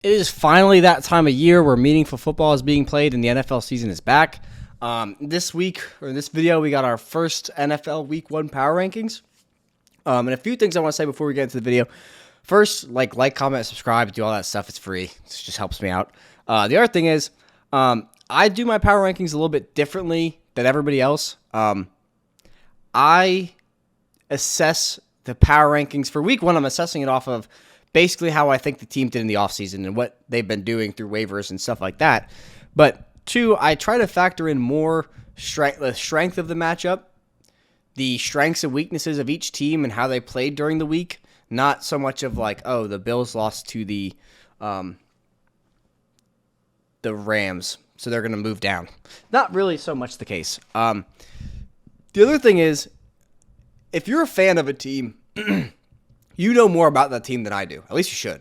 It is finally that time of year where meaningful football is being played and the NFL season is back. This week, or in this video, we got our first NFL Week 1 power rankings. And a few things I want to say before we get into the video. First, like, comment, subscribe, do all that stuff. It's free. It just helps me out. The other thing is, I do my power rankings a little bit differently than everybody else. I assess the power rankings for Week 1. I'm assessing it off of basically how I think the team did in the offseason and what they've been doing through waivers and stuff like that. But 2, I try to factor in more the strength of the matchup, the strengths and weaknesses of each team and how they played during the week. Not so much of like, oh, the Bills lost to the Rams, so they're going to move down. Not really so much the case. The other thing is, if you're a fan of a team, you know more about that team than I do. At least you should.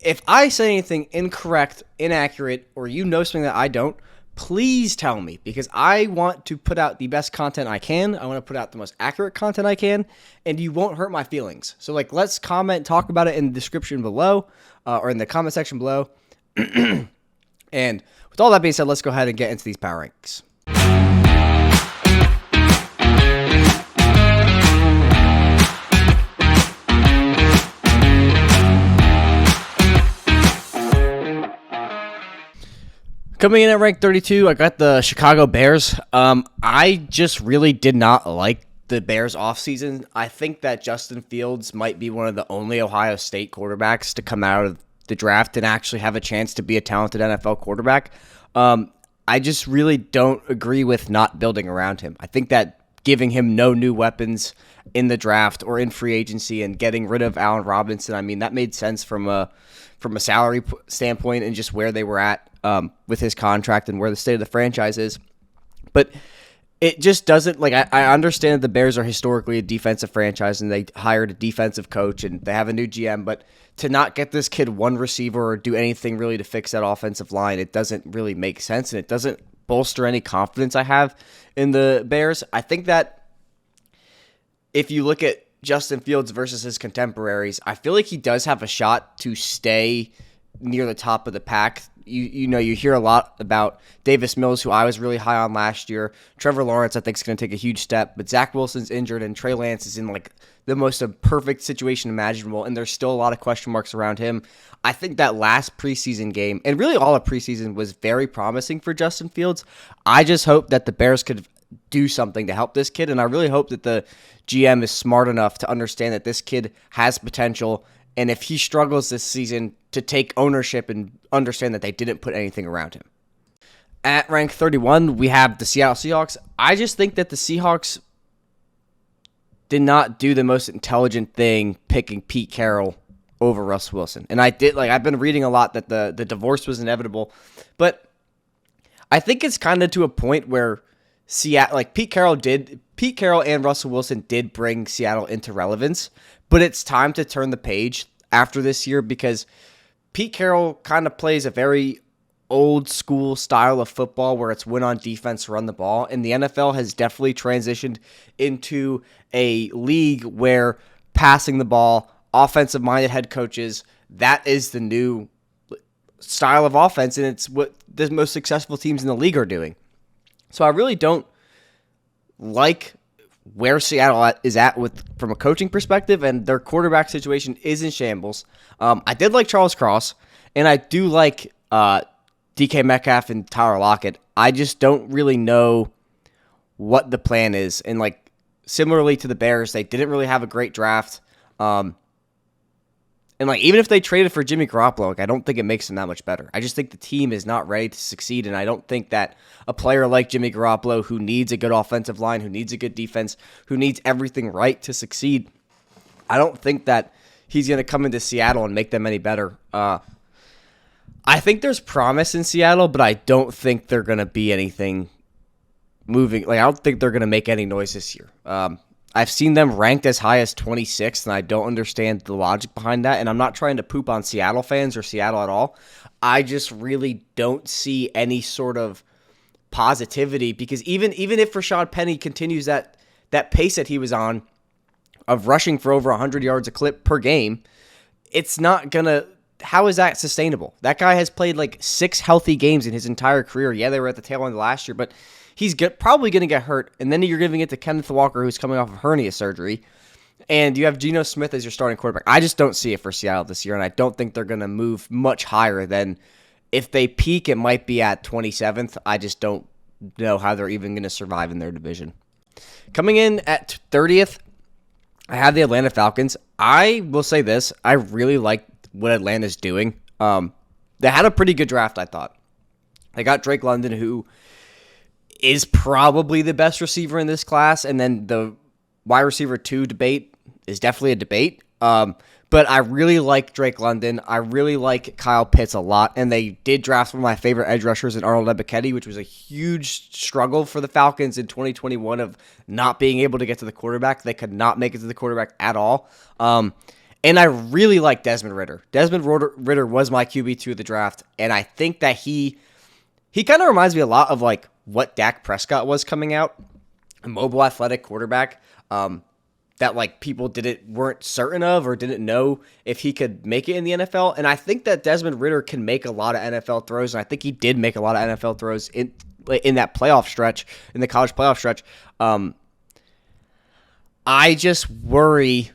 If I say anything incorrect, inaccurate, or you know something that I don't, please tell me, because I want to put out the best content I can. I want to put out the most accurate content I can, and you won't hurt my feelings. So, let's comment, talk about it in the description below, or in the comment section below. And with all that being said, let's go ahead and get into these power ranks. Coming in at rank 32, I got the Chicago Bears. I just really did not like the Bears offseason. I think that Justin Fields might be one of the only Ohio State quarterbacks to come out of the draft and actually have a chance to be a talented NFL quarterback. I just really don't agree with not building around him. I think that giving him no new weapons in the draft or in free agency and getting rid of Allen Robinson, I mean, that made sense from a salary standpoint and just where they were at with his contract and where the state of the franchise is. But it just doesn't, I understand that the Bears are historically a defensive franchise and they hired a defensive coach and they have a new GM, but to not get this kid one receiver or do anything really to fix that offensive line, it doesn't really make sense, and it doesn't bolster any confidence I have in the Bears. I think that if you look at Justin Fields versus his contemporaries, I feel like he does have a shot to stay near the top of the pack. You hear a lot about Davis Mills, who I was really high on last year. Trevor Lawrence, I think, is going to take a huge step, but Zach Wilson's injured and Trey Lance is in the most perfect situation imaginable, and there's still a lot of question marks around him. I think that last preseason game, and really all of preseason, was very promising for Justin Fields. I just hope that the Bears could do something to help this kid, and I really hope that the GM is smart enough to understand that this kid has potential, and if he struggles this season, to take ownership and understand that they didn't put anything around him. At rank 31, we have the Seattle Seahawks. I just think that the Seahawks did not do the most intelligent thing picking Pete Carroll over Russ Wilson. And I've been reading a lot that the divorce was inevitable, but I think it's kind of to a point where Pete Carroll and Russell Wilson did bring Seattle into relevance, but it's time to turn the page after this year because Pete Carroll kind of plays a very old school style of football where it's win on defense, run the ball, and the NFL has definitely transitioned into a league where passing the ball, offensive-minded head coaches, that is the new style of offense, and it's what the most successful teams in the league are doing. So I really don't like where Seattle is at from a coaching perspective, and their quarterback situation is in shambles. I did like Charles Cross, and I do like DK Metcalf and Tyler Lockett. I just don't really know what the plan is. And similarly to the Bears, they didn't really have a great draft. And even if they traded for Jimmy Garoppolo, I don't think it makes them that much better. I just think the team is not ready to succeed, and I don't think that a player like Jimmy Garoppolo, who needs a good offensive line, who needs a good defense, who needs everything right to succeed, I don't think that he's going to come into Seattle and make them any better. I think there's promise in Seattle, but I don't think they're going to be anything moving. I don't think they're going to make any noise this year. I've seen them ranked as high as 26th, and I don't understand the logic behind that. And I'm not trying to poop on Seattle fans or Seattle at all. I just really don't see any sort of positivity because even if Rashad Penny continues that pace that he was on of rushing for over 100 yards a clip per game, it's not going to how is that sustainable? That guy has played like 6 healthy games in his entire career. Yeah, they were at the tail end of last year, but he's probably going to get hurt. And then you're giving it to Kenneth Walker, who's coming off of hernia surgery. And you have Geno Smith as your starting quarterback. I just don't see it for Seattle this year, and I don't think they're going to move much higher than, if they peak, it might be at 27th. I just don't know how they're even going to survive in their division. Coming in at 30th, I have the Atlanta Falcons. I will say this. I really like what Atlanta's doing. They had a pretty good draft, I thought. They got Drake London, who is probably the best receiver in this class, and then the wide receiver 2 debate is definitely a debate. But I really like Drake London. I really like Kyle Pitts a lot. And they did draft one of my favorite edge rushers in Arnold Ebiketie, which was a huge struggle for the Falcons in 2021 of not being able to get to the quarterback. They could not make it to the quarterback at all. And I really like Desmond Ridder. Desmond Ridder was my QB2 of the draft. And I think that he kind of reminds me a lot of like what Dak Prescott was coming out. A mobile, athletic quarterback. That like people weren't certain of or didn't know if he could make it in the NFL. And I think that Desmond Ridder can make a lot of NFL throws, and I think he did make a lot of NFL throws in that playoff stretch, in the college playoff stretch. I just worry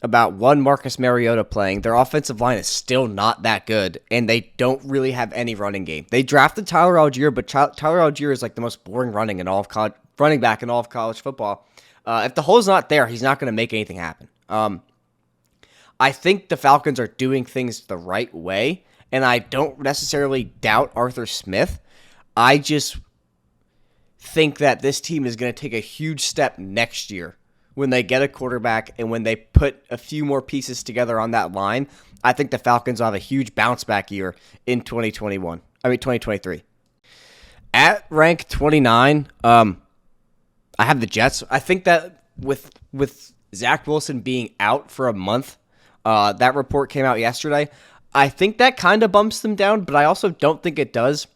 about Marcus Mariota playing. Their offensive line is still not that good, and they don't really have any running game. They drafted Tyler Algier, but Tyler Algier is like the most boring running back in all of college football. If the hole's not there, he's not going to make anything happen. I think the Falcons are doing things the right way, and I don't necessarily doubt Arthur Smith. I just think that this team is going to take a huge step next year when they get a quarterback and when they put a few more pieces together on that line. I think the Falcons will have a huge bounce back year in 2023. At rank 29, I have the Jets. I think that with Zach Wilson being out for a month, that report came out yesterday. I think that kind of bumps them down, but I also don't think it does.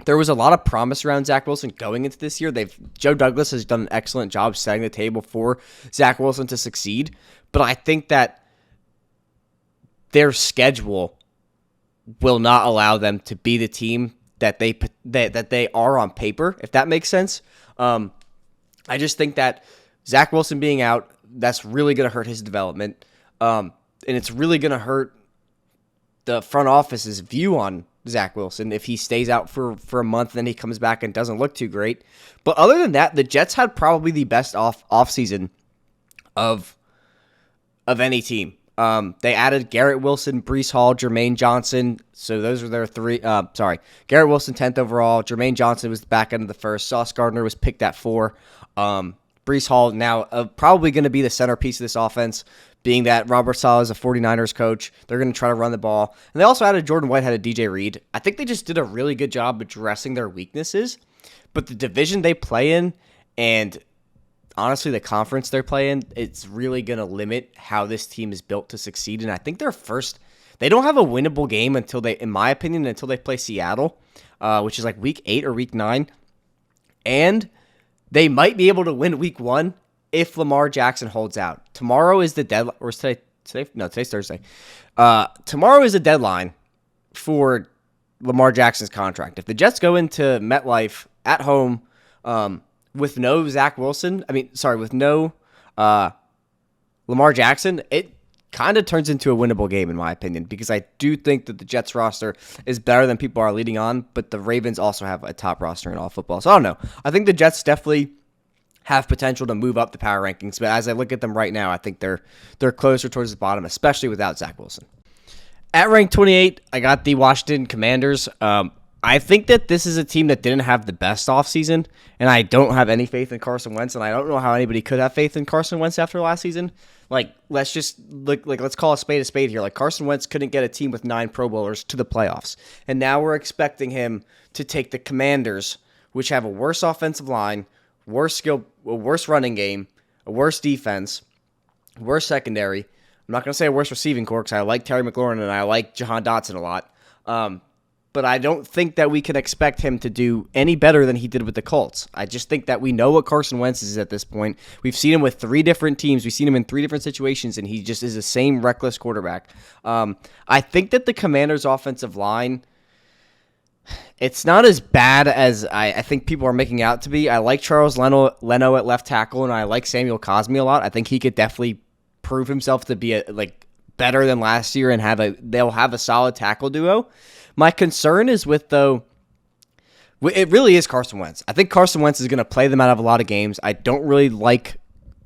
There was a lot of promise around Zach Wilson going into this year. Joe Douglas has done an excellent job setting the table for Zach Wilson to succeed, but I think that their schedule will not allow them to be the team that they are on paper, if that makes sense. I just think that Zach Wilson being out, that's really going to hurt his development. And it's really going to hurt the front office's view on Zach Wilson if he stays out for a month and then he comes back and doesn't look too great. But other than that, the Jets had probably the best offseason of any team. They added Garrett Wilson, Breece Hall, Jermaine Johnson. So those are their three. Garrett Wilson, 10th overall. Jermaine Johnson was the back end of the first. Sauce Gardner was picked at 4. Breece Hall now probably going to be the centerpiece of this offense, being that Robert Saleh is a 49ers coach. They're going to try to run the ball. And they also added Jordan Whitehead and DJ Reed. I think they just did a really good job addressing their weaknesses. But the division they play in and honestly, the conference they're playing, it's really going to limit how this team is built to succeed. And I think they don't have a winnable game in my opinion, until they play Seattle, which is like week 8 or week 9. And they might be able to win week 1 if Lamar Jackson holds out. Tomorrow is the deadline, or today? No, today's Thursday. Tomorrow is the deadline for Lamar Jackson's contract. If the Jets go into MetLife at home, with no Lamar Jackson, it kind of turns into a winnable game in my opinion, because I do think that the Jets roster is better than people are leading on, but the Ravens also have a top roster in all football. So I don't know. I think the Jets definitely have potential to move up the power rankings, but as I look at them right now, I think they're closer towards the bottom, especially without Zach Wilson. At rank 28, I got the Washington Commanders. I think that this is a team that didn't have the best offseason, and I don't have any faith in Carson Wentz, and I don't know how anybody could have faith in Carson Wentz after last season. Let's call a spade here. Like, Carson Wentz couldn't get a team with 9 Pro Bowlers to the playoffs, and now we're expecting him to take the Commanders, which have a worse offensive line, a worse running game, a worse defense, worse secondary. I'm not going to say a worse receiving corps because I like Terry McLaurin and I like Jahan Dotson a lot. But but I don't think that we can expect him to do any better than he did with the Colts. I just think that we know what Carson Wentz is at this point. We've seen him with 3 different teams. We've seen him in 3 different situations, and he just is the same reckless quarterback. I think that the Commanders' offensive line, it's not as bad as I think people are making out to be. I like Charles Leno at left tackle, and I like Samuel Cosme a lot. I think he could definitely prove himself to be better than last year, and they'll have a solid tackle duo. My concern is it really is Carson Wentz. I think Carson Wentz is going to play them out of a lot of games. I don't really like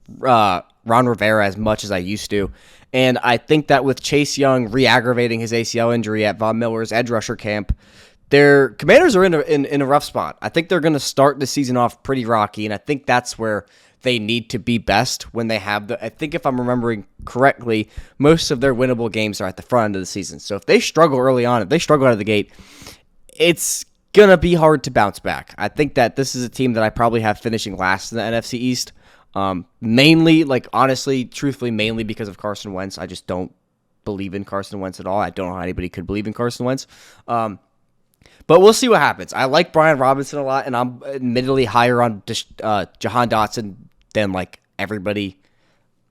Ron Rivera as much as I used to. And I think that with Chase Young re-aggravating his ACL injury at Von Miller's edge rusher camp, their Commanders are in a rough spot. I think they're going to start the season off pretty rocky, and I think that's where they need to be best when they have I think if I'm remembering correctly, most of their winnable games are at the front end of the season. So if they struggle early on, if they struggle out of the gate, it's going to be hard to bounce back. I think that this is a team that I probably have finishing last in the NFC East. Mainly, honestly, truthfully, mainly because of Carson Wentz. I just don't believe in Carson Wentz at all. I don't know how anybody could believe in Carson Wentz. But we'll see what happens. I like Brian Robinson a lot, and I'm admittedly higher on Jahan Dotson than everybody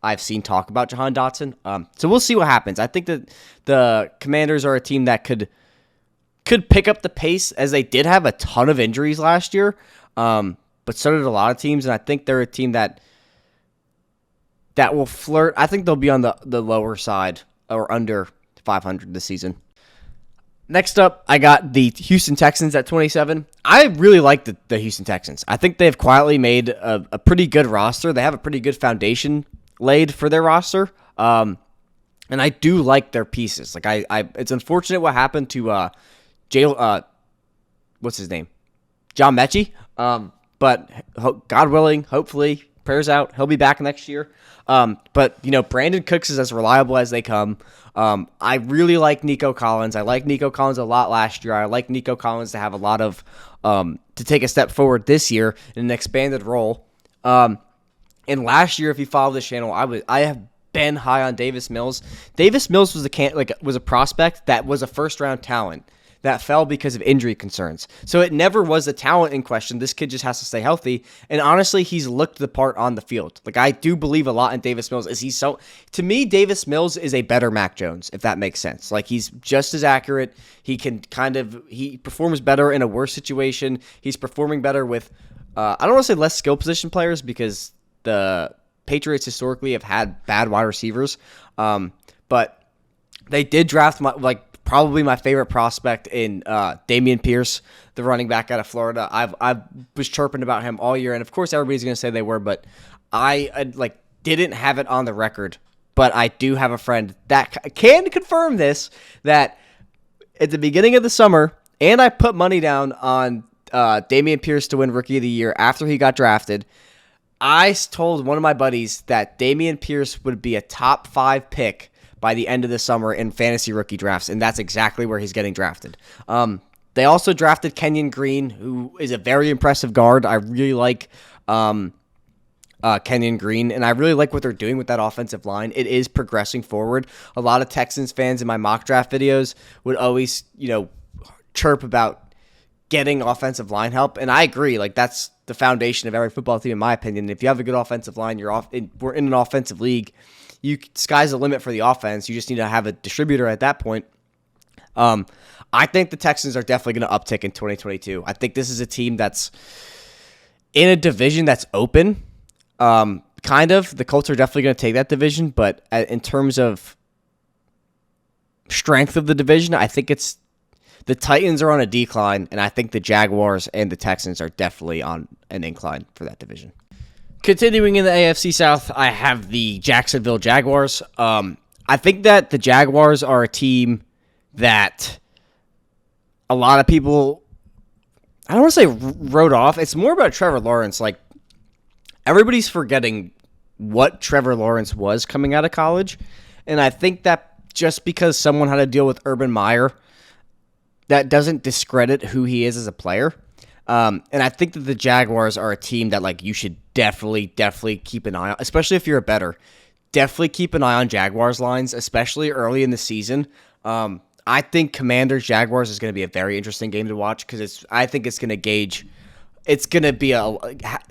I've seen talk about Jahan Dotson. So we'll see what happens. I think that the Commanders are a team that could pick up the pace, as they did have a ton of injuries last year, but so did a lot of teams, and I think they're a team that will flirt. I think they'll be on the lower side or under 500 this season. Next up, I got the Houston Texans at 27. I really like the Houston Texans. I think they've quietly made a pretty good roster. They have a pretty good foundation laid for their roster, and I do like their pieces. It's unfortunate what happened to what's his name, John Mechie. But God willing, hopefully, prayers out, he'll be back next year. But Brandon Cooks is as reliable as they come. I really like Nico Collins. I like Nico Collins a lot last year. I like Nico Collins to have a lot of to take a step forward this year in an expanded role. And last year, if you follow this channel, I have been high on Davis Mills. Davis Mills was a prospect that was a first round talent that fell because of injury concerns. So it never was a talent in question. This kid just has to stay healthy. And honestly, he's looked the part on the field. I do believe a lot in Davis Mills. To me, Davis Mills is a better Mac Jones, if that makes sense. He's just as accurate. He can he performs better in a worse situation. He's performing better with, I don't want to say less skill position players, because the Patriots historically have had bad wide receivers. But they did draft probably my favorite prospect in Dameon Pierce, the running back out of Florida. I was chirping about him all year, and of course everybody's going to say they were, but I didn't have it on the record. But I do have a friend that can confirm this, that at the beginning of the summer, and I put money down on Dameon Pierce to win Rookie of the Year after he got drafted. I told one of my buddies that Dameon Pierce would be a top 5 pick by the end of the summer in fantasy rookie drafts, and that's exactly where he's getting drafted. They also drafted Kenyon Green, who is a very impressive guard. I really like Kenyon Green, and I really like what they're doing with that offensive line. It is progressing forward. A lot of Texans fans in my mock draft videos would always, chirp about getting offensive line help, and I agree. That's the foundation of every football team, in my opinion. If you have a good offensive line, we're in an offensive league. Sky's the limit for the offense. You just need to have a distributor at that point. I think the Texans are definitely going to uptick in 2022. I think this is a team that's in a division that's open. Kind of. The Colts are definitely going to take that division, but in terms of strength of the division, I think the Titans are on a decline, and I think the Jaguars and the Texans are definitely on an incline for that division. Continuing in the AFC South, I have the Jacksonville Jaguars. I think that the Jaguars are a team that a lot of people, I don't want to say wrote off. It's more about Trevor Lawrence. Everybody's forgetting what Trevor Lawrence was coming out of college. And I think that just because someone had to deal with Urban Meyer, that doesn't discredit who he is as a player. And I think that the Jaguars are a team that you should definitely keep an eye on, especially if you're a bettor. Definitely keep an eye on Jaguars lines, especially early in the season. I think Commanders Jaguars is going to be a very interesting game to watch because I think it's going to gauge. It's going to be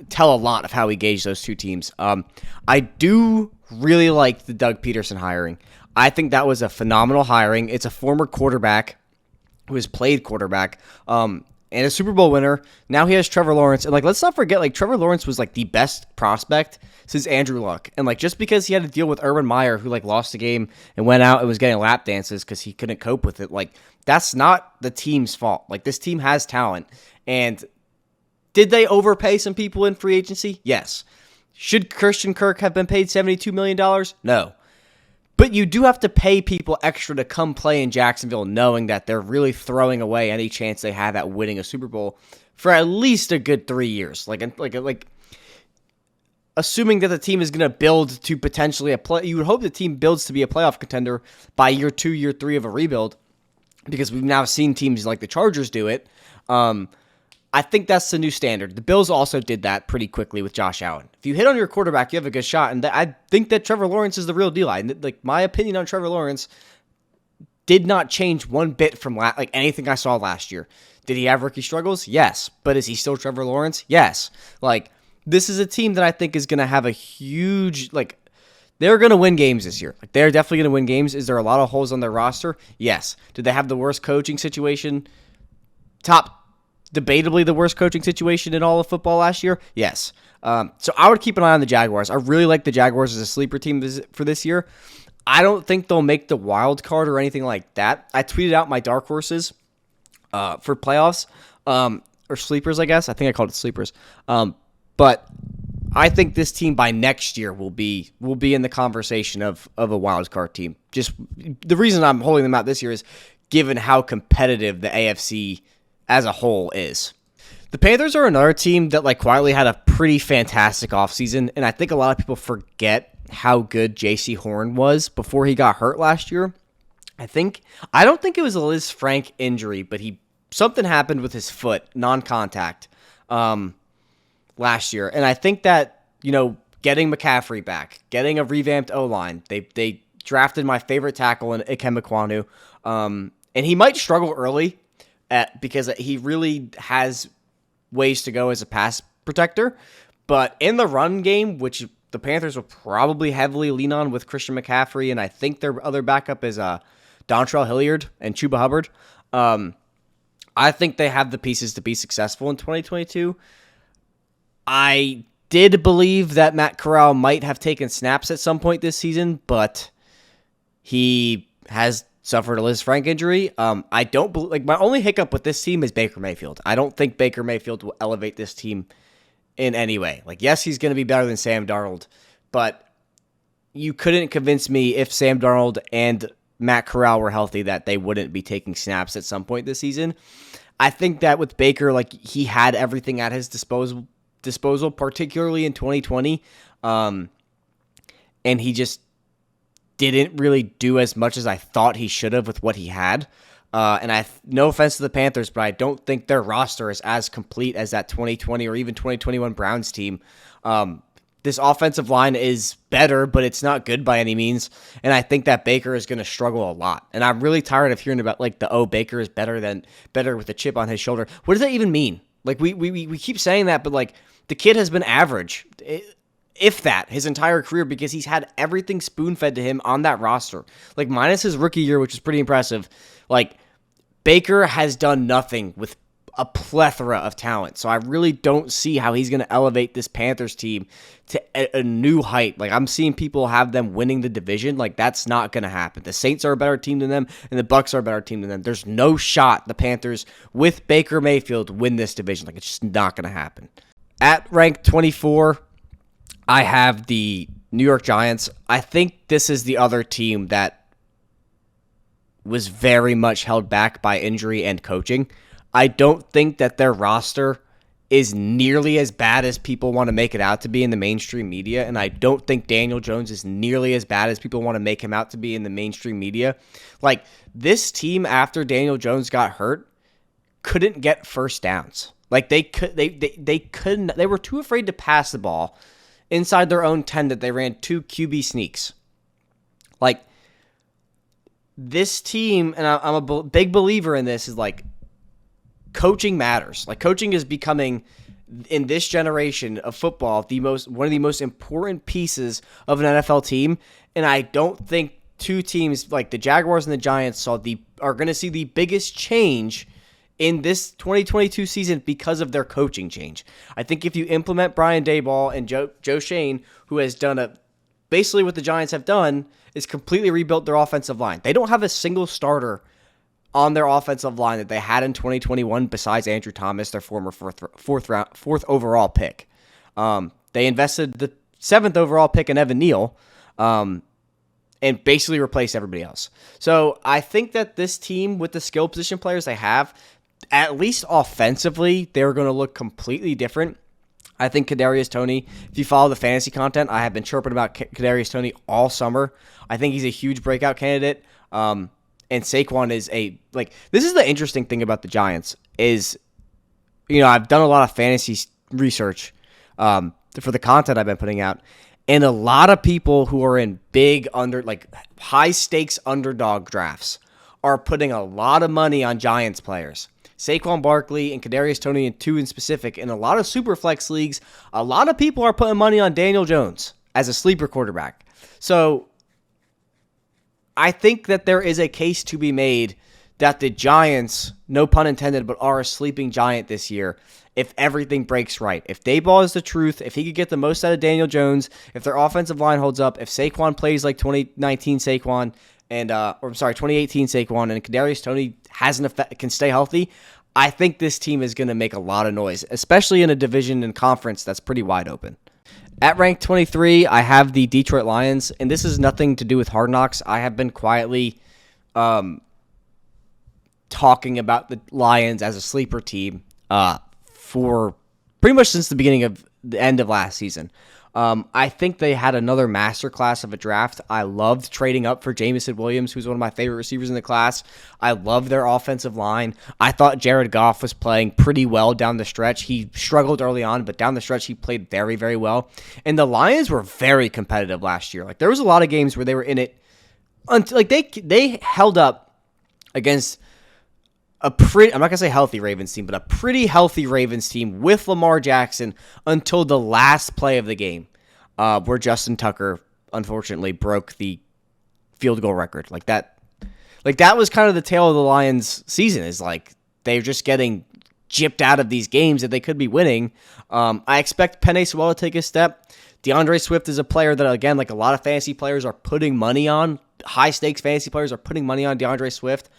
tell a lot of how we gauge those two teams. I do really like the Doug Peterson hiring. I think that was a phenomenal hiring. It's a former quarterback who has played quarterback, and a Super Bowl winner. Now he has Trevor Lawrence, and let's not forget, Trevor Lawrence was the best prospect since Andrew Luck, and just because he had to deal with Urban Meyer, who lost the game and went out and was getting lap dances because he couldn't cope with it, that's not the team's fault. This team has talent, and did they overpay some people in free agency? Yes. Should Christian Kirk have been paid $72 million? No. But you do have to pay people extra to come play in Jacksonville knowing that they're really throwing away any chance they have at winning a Super Bowl for at least a good 3 years. Assuming that the team is going to build to potentially you would hope the team builds to be a playoff contender by year 2, year 3 of a rebuild, because we've now seen teams like the Chargers do it. I think that's the new standard. The Bills also did that pretty quickly with Josh Allen. If you hit on your quarterback, you have a good shot. And I think that Trevor Lawrence is the real deal. My opinion on Trevor Lawrence did not change one bit from anything I saw last year. Did he have rookie struggles? Yes. But is he still Trevor Lawrence? Yes. This is a team that I think is going to have a huge, they're going to win games this year. They're definitely going to win games. Is there a lot of holes on their roster? Yes. Did they have the worst coaching situation? Debatably the worst coaching situation in all of football last year? Yes. So I would keep an eye on the Jaguars. I really like the Jaguars as a sleeper team for this year. I don't think they'll make the wild card or anything like that. I tweeted out my dark horses for playoffs, or sleepers, I guess. I think I called it sleepers. But I think this team by next year will be in the conversation of a wild card team. Just the reason I'm holding them out this year is given how competitive the AFC as a whole is. The Panthers are another team that quietly had a pretty fantastic offseason, and I think a lot of people forget how good J.C. Horn was before he got hurt last year. I don't think it was a Liz Frank injury, but something happened with his foot, non-contact, last year. And I think that, getting McCaffrey back, getting a revamped O-line, they drafted my favorite tackle in Ikem Ekwonu, and he might struggle early, because he really has ways to go as a pass protector. But in the run game, which the Panthers will probably heavily lean on with Christian McCaffrey, and I think their other backup is Dontrell Hilliard and Chuba Hubbard, I think they have the pieces to be successful in 2022. I did believe that Matt Corral might have taken snaps at some point this season, but he has suffered a Liz Frank injury. I don't believe, my only hiccup with this team is Baker Mayfield. I don't think Baker Mayfield will elevate this team in any way. Yes, he's going to be better than Sam Darnold, but you couldn't convince me if Sam Darnold and Matt Corral were healthy that they wouldn't be taking snaps at some point this season. I think that with Baker, he had everything at his disposal, particularly in 2020, and he just didn't really do as much as I thought he should have with what he had. And no offense to the Panthers, but I don't think their roster is as complete as that 2020 or even 2021 Browns team. This offensive line is better, but it's not good by any means. And I think that Baker is going to struggle a lot. And I'm really tired of hearing about Baker is better with a chip on his shoulder. What does that even mean? We keep saying that, but the kid has been average, if that, his entire career, because he's had everything spoon-fed to him on that roster. Minus his rookie year, which is pretty impressive, Baker has done nothing with a plethora of talent. So I really don't see how he's going to elevate this Panthers team to a new height. I'm seeing people have them winning the division. That's not going to happen. The Saints are a better team than them, and the Bucs are a better team than them. There's no shot the Panthers, with Baker Mayfield, win this division. It's just not going to happen. At rank 24, I have the New York Giants. I think this is the other team that was very much held back by injury and coaching. I don't think that their roster is nearly as bad as people want to make it out to be in the mainstream media, and I don't think Daniel Jones is nearly as bad as people want to make him out to be in the mainstream media. This team, after Daniel Jones got hurt, couldn't get first downs. They couldn't. They were too afraid to pass the ball inside their own 10 that they ran 2 QB sneaks. this team, and I'm a big believer in this, is like coaching matters. Like coaching is becoming, in this generation of football, one of the most important pieces of an NFL team. And I don't think two teams like the Jaguars and the Giants are going to see the biggest change in this 2022 season because of their coaching change. I think if you implement Brian Daboll and Joe Shane, who has done basically what the Giants have done, is completely rebuilt their offensive line. They don't have a single starter on their offensive line that they had in 2021 besides Andrew Thomas, their former fourth overall pick. They invested the 7th overall pick in Evan Neal, and basically replaced everybody else. So I think that this team, with the skill position players they have, at least offensively, they're going to look completely different. I think Kadarius Toney, if you follow the fantasy content, I have been chirping about Kadarius Toney all summer. I think he's a huge breakout candidate. And Saquon is this is the interesting thing about the Giants is, I've done a lot of fantasy research for the content I've been putting out. And a lot of people who are in high stakes underdog drafts are putting a lot of money on Giants players. Saquon Barkley and Kadarius Toney, and two in specific, in a lot of Superflex leagues, a lot of people are putting money on Daniel Jones as a sleeper quarterback. So I think that there is a case to be made that the Giants, no pun intended, but are a sleeping giant this year if everything breaks right. If Daboll is the truth, if he could get the most out of Daniel Jones, if their offensive line holds up, if Saquon plays like 2019 Saquon, 2018 Saquon, and Kadarius Toney can stay healthy, I think this team is going to make a lot of noise, especially in a division and conference that's pretty wide open. At rank 23, I have the Detroit Lions, and this has nothing to do with Hard Knocks. I have been quietly talking about the Lions as a sleeper team for pretty much since the end of last season. I think they had another masterclass of a draft. I loved trading up for Jamison Williams, who's one of my favorite receivers in the class. I love their offensive line. I thought Jared Goff was playing pretty well down the stretch. He struggled early on, but down the stretch, he played very, very well. And the Lions were very competitive last year. Like, there was a lot of games where they were in it until they held up against I'm not going to say healthy Ravens team, but a pretty healthy Ravens team with Lamar Jackson until the last play of the game, where Justin Tucker unfortunately broke the field goal record. Like that was kind of the tale of the Lions season, is like they're just getting gypped out of these games that they could be winning. I expect Penei Sewell to take a step. DeAndre Swift is a player that, again, like a lot of fantasy players are putting money on. High stakes fantasy players are putting money on DeAndre Swift.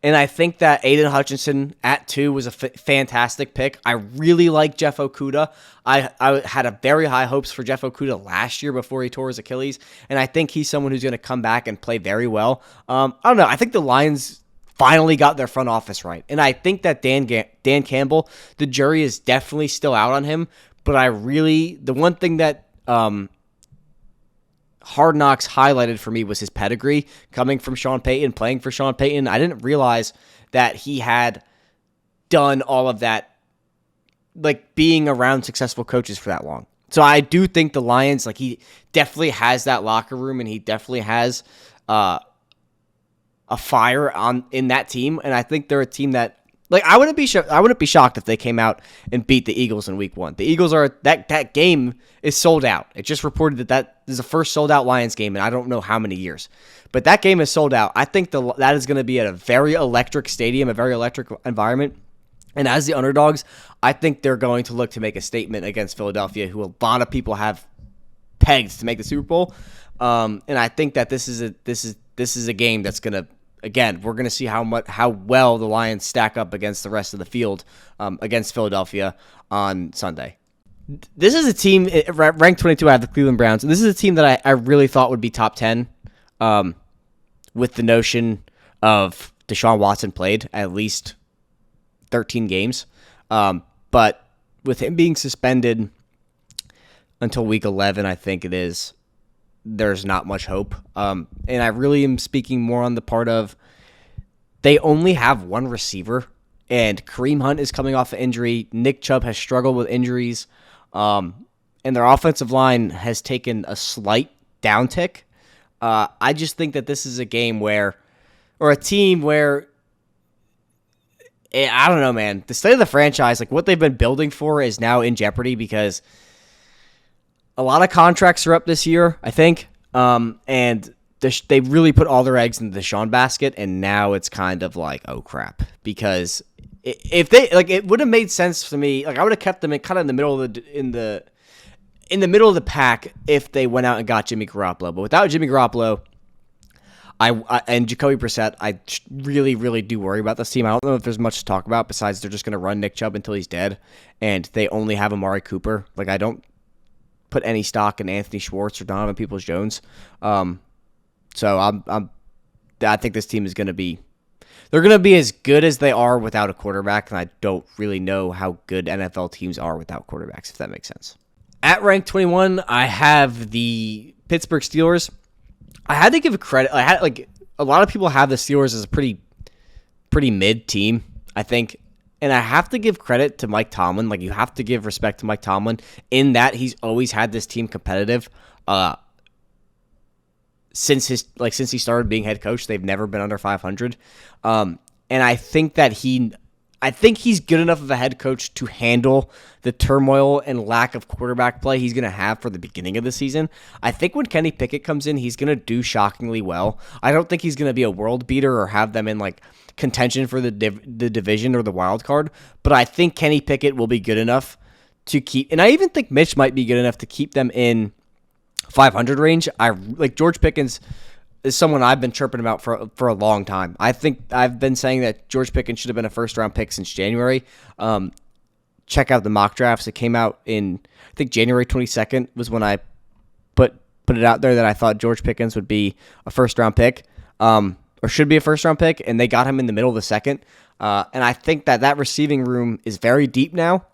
And I think that Aiden Hutchinson at 2 was a fantastic pick. I really like Jeff Okudah. I had a very high hopes for Jeff Okudah last year before he tore his Achilles, and I think he's someone who's going to come back and play very well. I don't know. I think the Lions finally got their front office right, and I think that Dan Campbell, the jury is definitely still out on him, but the one thing that Hard Knocks highlighted for me was his pedigree, coming from Sean Payton, playing for Sean Payton. I didn't realize that he had done all of that, like being around successful coaches for that long. So I do think the Lions, like, he definitely has that locker room, and he definitely has a fire in that team. And I think they're a team that, like, I wouldn't be shocked if they came out and beat the Eagles in Week 1. The Eagles are that game is sold out. It just reported that is the first sold out Lions game in I don't know how many years, but that game is sold out. I think that is going to be at a very electric stadium, a very electric environment. And as the underdogs, I think they're going to look to make a statement against Philadelphia, who a lot of people have pegged to make the Super Bowl. And I think that this is a game that's going to. Again, we're going to see how well the Lions stack up against the rest of the field against Philadelphia on Sunday. This is a team, ranked 22, I have the Cleveland Browns. And this is a team that I really thought would be top 10 with the notion of Deshaun Watson played at least 13 games. But with him being suspended until Week 11, I think it is, there's not much hope. And I really am speaking more on the part of they only have one receiver, and Kareem Hunt is coming off an injury. Nick Chubb has struggled with injuries. And their offensive line has taken a slight downtick. I just think that this is a game where, or a team where, I don't know, man. The state of the franchise, like what they've been building for, is now in jeopardy because a lot of contracts are up this year, I think, and they really put all their eggs into the Deshaun basket, and now it's kind of like, oh crap, because if they it would have made sense to me. Like I would have kept them kind of in the middle of the middle of the pack if they went out and got Jimmy Garoppolo, but without Jimmy Garoppolo, and Jacoby Brissett, I really, really do worry about this team. I don't know if there's much to talk about besides they're just going to run Nick Chubb until he's dead, and they only have Amari Cooper. Like I don't put any stock in Anthony Schwartz or Donovan Peoples-Jones. So I think this team is going to be, they're going to be as good as they are without a quarterback, and I don't really know how good NFL teams are without quarterbacks, if that makes sense. At rank 21, I have the Pittsburgh Steelers. I had to give credit. A lot of people have the Steelers as a pretty mid team, I think. And I have to give credit to Mike Tomlin. Like, you have to give respect to Mike Tomlin in that he's always had this team competitive. Since he started being head coach, they've never been under 500. And I think that he's good enough of a head coach to handle the turmoil and lack of quarterback play he's going to have for the beginning of the season. I think when Kenny Pickett comes in, he's going to do shockingly well. I don't think he's going to be a world beater or have them in like contention for the division or the wild card, but I think Kenny Pickett will be good enough to keep, and I even think Mitch might be good enough to keep them in 500 range. I like George Pickens is someone I've been chirping about for a long time. I think I've been saying that George Pickens should have been a first-round pick since January. Check out the mock drafts. It came out in, I think, January 22nd was when I put it out there that I thought George Pickens would be a first-round pick, or should be a first-round pick, and they got him in the middle of the second. And I think that receiving room is very deep now.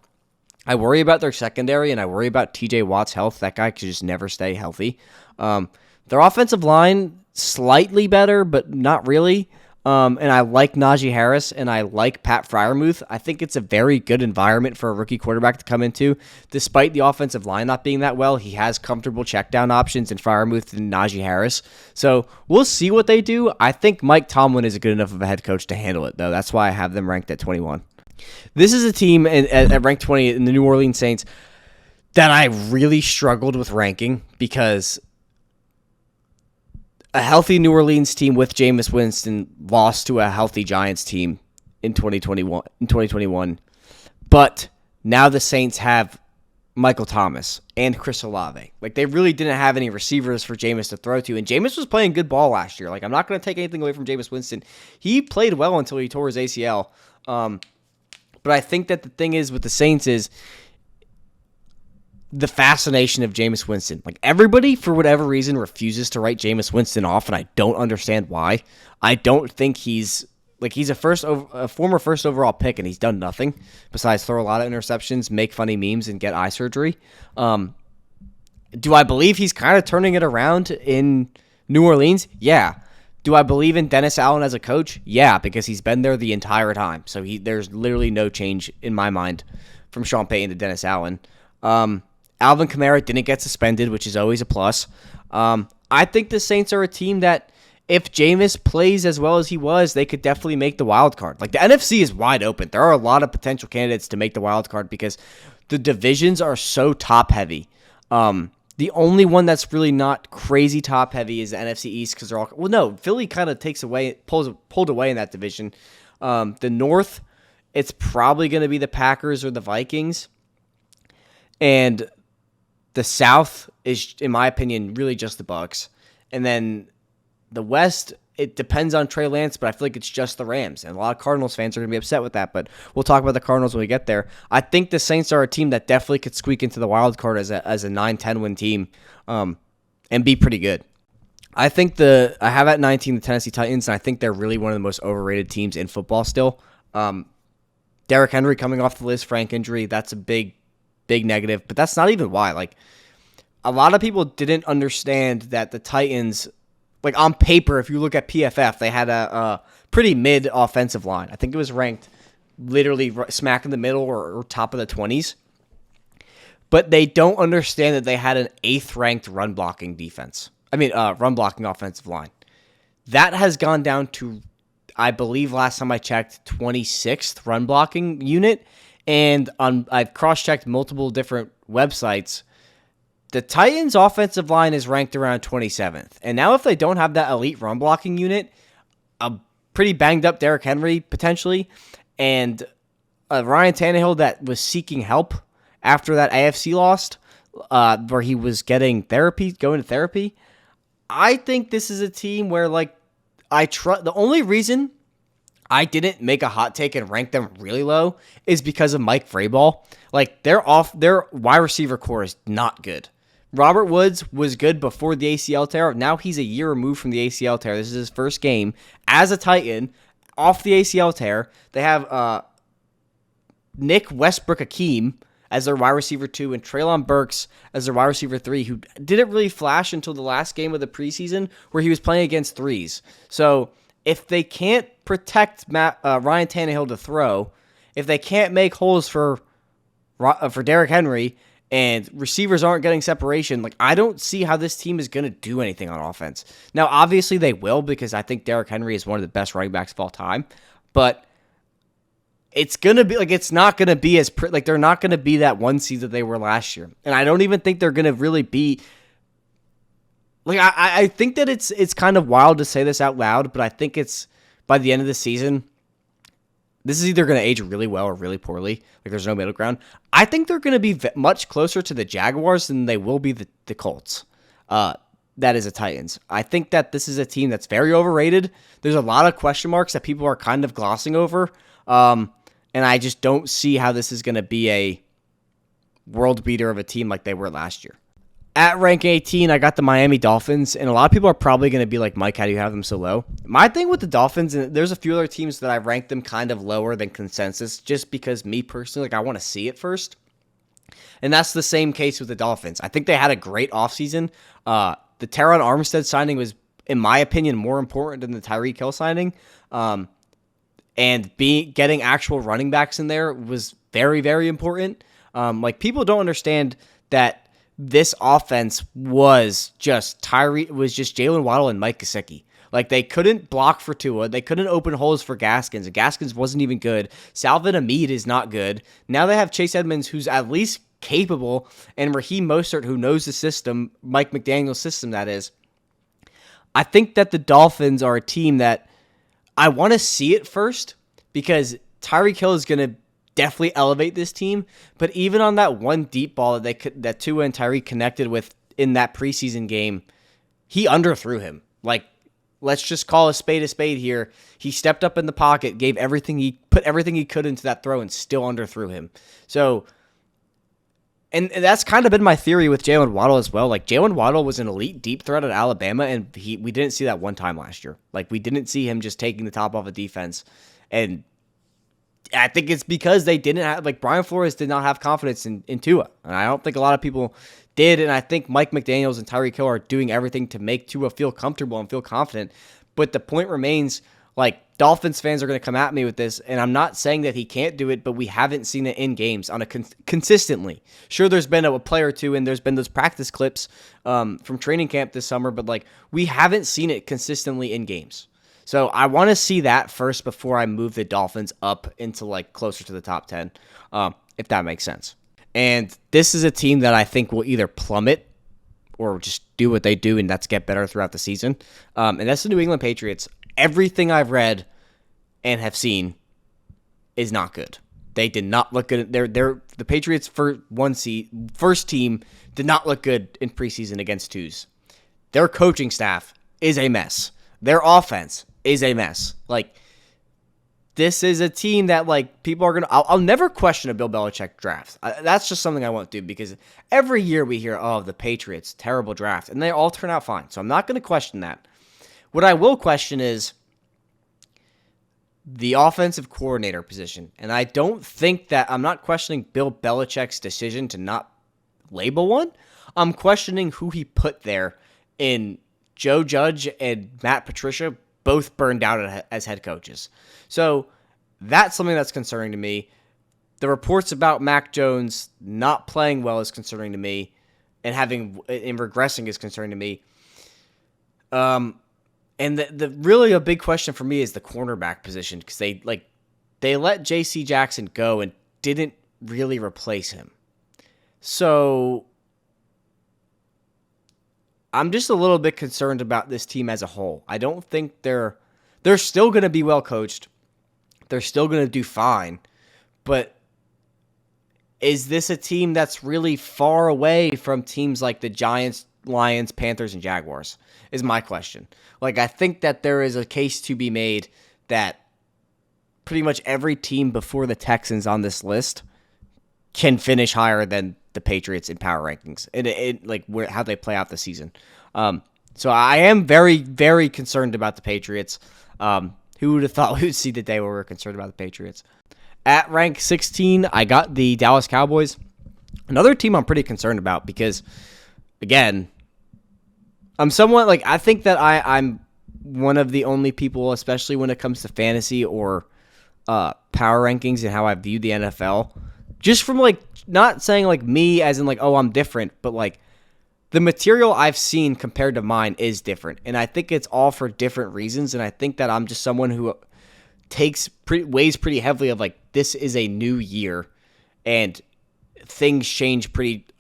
I worry about their secondary, and I worry about TJ Watt's health. That guy could just never stay healthy. Their offensive line, slightly better, but not really. And I like Najee Harris, and I like Pat Freiermuth. I think it's a very good environment for a rookie quarterback to come into. Despite the offensive line not being that well, he has comfortable checkdown options in Freiermuth and Najee Harris. So we'll see what they do. I think Mike Tomlin is good enough of a head coach to handle it, though. That's why I have them ranked at 21. This is a team at rank 20 in the New Orleans Saints that I really struggled with ranking because a healthy New Orleans team with Jameis Winston lost to a healthy Giants team in 2021. But now the Saints have Michael Thomas and Chris Olave. Like, they really didn't have any receivers for Jameis to throw to, and Jameis was playing good ball last year. Like, I'm not going to take anything away from Jameis Winston. He played well until he tore his ACL. But I think that the thing is with the Saints is the fascination of Jameis Winston. Like, everybody, for whatever reason, refuses to write Jameis Winston off, and I don't understand why. I don't think he's a former first overall pick, and he's done nothing besides throw a lot of interceptions, make funny memes, and get eye surgery. Do I believe he's kind of turning it around in New Orleans? Yeah. Do I believe in Dennis Allen as a coach? Yeah, because he's been there the entire time. So there's literally no change in my mind from Sean Payton to Dennis Allen. Alvin Kamara didn't get suspended, which is always a plus. I think the Saints are a team that if Jameis plays as well as he was, they could definitely make the wild card. Like, the NFC is wide open. There are a lot of potential candidates to make the wild card because the divisions are so top heavy. The only one that's really not crazy top heavy is the NFC East because they're all, well, no, Philly kind of pulled away in that division. The North, it's probably going to be the Packers or the Vikings. And the South is, in my opinion, really just the Bucs. And then the West, it depends on Trey Lance, but I feel like it's just the Rams. And a lot of Cardinals fans are going to be upset with that, but we'll talk about the Cardinals when we get there. I think the Saints are a team that definitely could squeak into the wild card as a 9-10 win team and be pretty good. I have at 19 the Tennessee Titans, and I think they're really one of the most overrated teams in football still. Derrick Henry coming off the list, Frank injury, that's a big negative, but that's not even why. Like, a lot of people didn't understand that the Titans, like, on paper, if you look at PFF, they had a pretty mid offensive line. I think it was ranked literally smack in the middle or top of the 20s. But they don't understand that they had an 8th ranked run blocking defense. run blocking offensive line. That has gone down to, I believe last time I checked, 26th run blocking unit. And I've cross-checked multiple different websites. The Titans' offensive line is ranked around 27th. And now if they don't have that elite run blocking unit, a pretty banged up Derrick Henry potentially, and Ryan Tannehill that was seeking help after that AFC loss, where he was going to therapy. I think this is a team where the only reason I didn't make a hot take and rank them really low is because of Mike Vrabel. Their wide receiver core is not good. Robert Woods was good before the ACL tear. Now he's a year removed from the ACL tear. This is his first game as a Titan off the ACL tear. They have Nick Westbrook-Akeem as their wide receiver 2 and Treylon Burks as their wide receiver 3, who didn't really flash until the last game of the preseason where he was playing against threes. So if they can't protect Ryan Tannehill to throw, if they can't make holes for Derrick Henry, and receivers aren't getting separation, I don't see how this team is going to do anything on offense. Now, obviously they will, because I think Derrick Henry is one of the best running backs of all time, but it's going to be it's not going to be as they're not going to be that 1 seed that they were last year. And I don't even think they're going to really be I think that it's kind of wild to say this out loud, but I think it's by the end of the season, this is either going to age really well or really poorly. There's no middle ground. I think they're going to be much closer to the Jaguars than they will be the Colts. That is the Titans. I think that this is a team that's very overrated. There's a lot of question marks that people are kind of glossing over. And I just don't see how this is going to be a world beater of a team like they were last year. At rank 18, I got the Miami Dolphins, and a lot of people are probably going to be like, Mike, how do you have them so low? My thing with the Dolphins, and there's a few other teams that I ranked them kind of lower than consensus, just because me personally, I want to see it first. And that's the same case with the Dolphins. I think they had a great offseason. The Teron Armstead signing was, in my opinion, more important than the Tyreek Hill signing. And getting actual running backs in there was very, very important. People don't understand that this offense was just Jalen Waddle and Mike Gesicki. They couldn't block for Tua. They couldn't open holes for Gaskins. And Gaskins wasn't even good. Salvin Ahmed is not good. Now they have Chase Edmonds, who's at least capable, and Raheem Mostert, who knows the system, Mike McDaniel's system, that is. I think that the Dolphins are a team that I want to see it first, because Tyreek Hill is going to definitely elevate this team. But even on that one deep ball that Tua and Tyreek connected with in that preseason game, he underthrew him. Let's just call a spade here. He stepped up in the pocket, put everything he could into that throw, and still underthrew him. So, and that's kind of been my theory with Jalen Waddle as well. Jalen Waddle was an elite deep threat at Alabama, and we didn't see that one time last year. We didn't see him just taking the top off a defense. And I think it's because they didn't have, Brian Flores did not have confidence in Tua. And I don't think a lot of people did. And I think Mike McDaniels and Tyreek Hill are doing everything to make Tua feel comfortable and feel confident. But the point remains, Dolphins fans are going to come at me with this. And I'm not saying that he can't do it, but we haven't seen it in games on consistently. Sure, there's been a play or two, and there's been those practice clips from training camp this summer. But we haven't seen it consistently in games. So I want to see that first before I move the Dolphins up into closer to the top 10, if that makes sense. And this is a team that I think will either plummet or just do what they do, and that's get better throughout the season. And that's the New England Patriots. Everything I've read and have seen is not good. They did not look good. The Patriots first team did not look good in preseason against twos. Their coaching staff is a mess. Their offense is a mess. This is a team that people are going to... I'll never question a Bill Belichick draft. That's just something I won't do, because every year we hear, the Patriots, terrible draft, and they all turn out fine. So I'm not going to question that. What I will question is the offensive coordinator position. And I don't think that... I'm not questioning Bill Belichick's decision to not label one. I'm questioning who he put there in Joe Judge and Matt Patricia, both burned out as head coaches. So that's something that's concerning to me. The reports about Mac Jones not playing well is concerning to me, and regressing is concerning to me. And the really a big question for me is the cornerback position, because they let J.C. Jackson go and didn't really replace him. So I'm just a little bit concerned about this team as a whole. I don't think they're still going to be well coached. They're still going to do fine. But is this a team that's really far away from teams like the Giants, Lions, Panthers, and Jaguars? Is my question. I think that there is a case to be made that pretty much every team before the Texans on this list can finish higher than the Patriots in power rankings, and how they play out the season. So I am very, very concerned about the Patriots. Who would have thought we would see the day where we're concerned about the Patriots? At rank 16, I got the Dallas Cowboys. Another team I'm pretty concerned about because, again, I'm somewhat I think that I'm one of the only people, especially when it comes to fantasy or power rankings and how I view the NFL, just from not saying me as in oh, I'm different, but the material I've seen compared to mine is different. And I think it's all for different reasons. And I think that I'm just someone who weighs pretty heavily of this is a new year and things change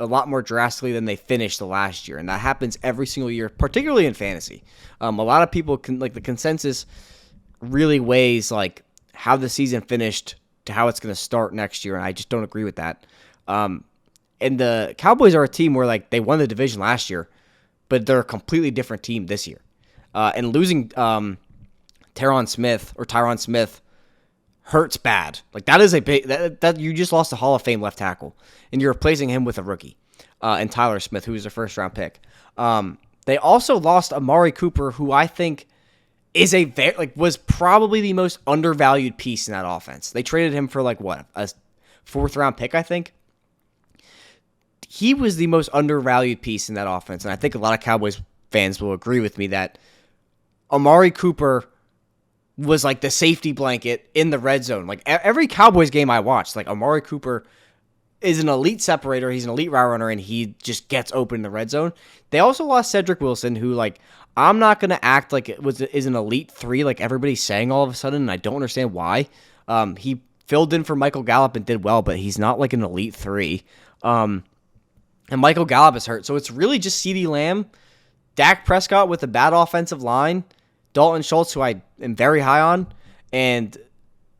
a lot more drastically than they finished the last year. And that happens every single year, particularly in fantasy. A lot of people can the consensus really weighs how the season finished to how it's going to start next year. And I just don't agree with that. And the Cowboys are a team where they won the division last year, but they're a completely different team this year. And losing Tyron Smith hurts bad. That is a big that you just lost a Hall of Fame left tackle, and you're replacing him with a rookie, and Tyler Smith, who was a first round pick. They also lost Amari Cooper, who I think is was probably the most undervalued piece in that offense. They traded him for a fourth round pick, I think. He was the most undervalued piece in that offense, and I think a lot of Cowboys fans will agree with me that Amari Cooper was the safety blanket in the red zone. Every Cowboys game I watched, Amari Cooper is an elite separator, he's an elite route runner, and he just gets open in the red zone. They also lost Cedric Wilson, who I'm not going to act like is an elite 3 like everybody's saying all of a sudden, and I don't understand why. He filled in for Michael Gallup and did well, but he's not an elite 3. And Michael Gallup is hurt. So it's really just CeeDee Lamb, Dak Prescott with a bad offensive line, Dalton Schultz, who I am very high on, and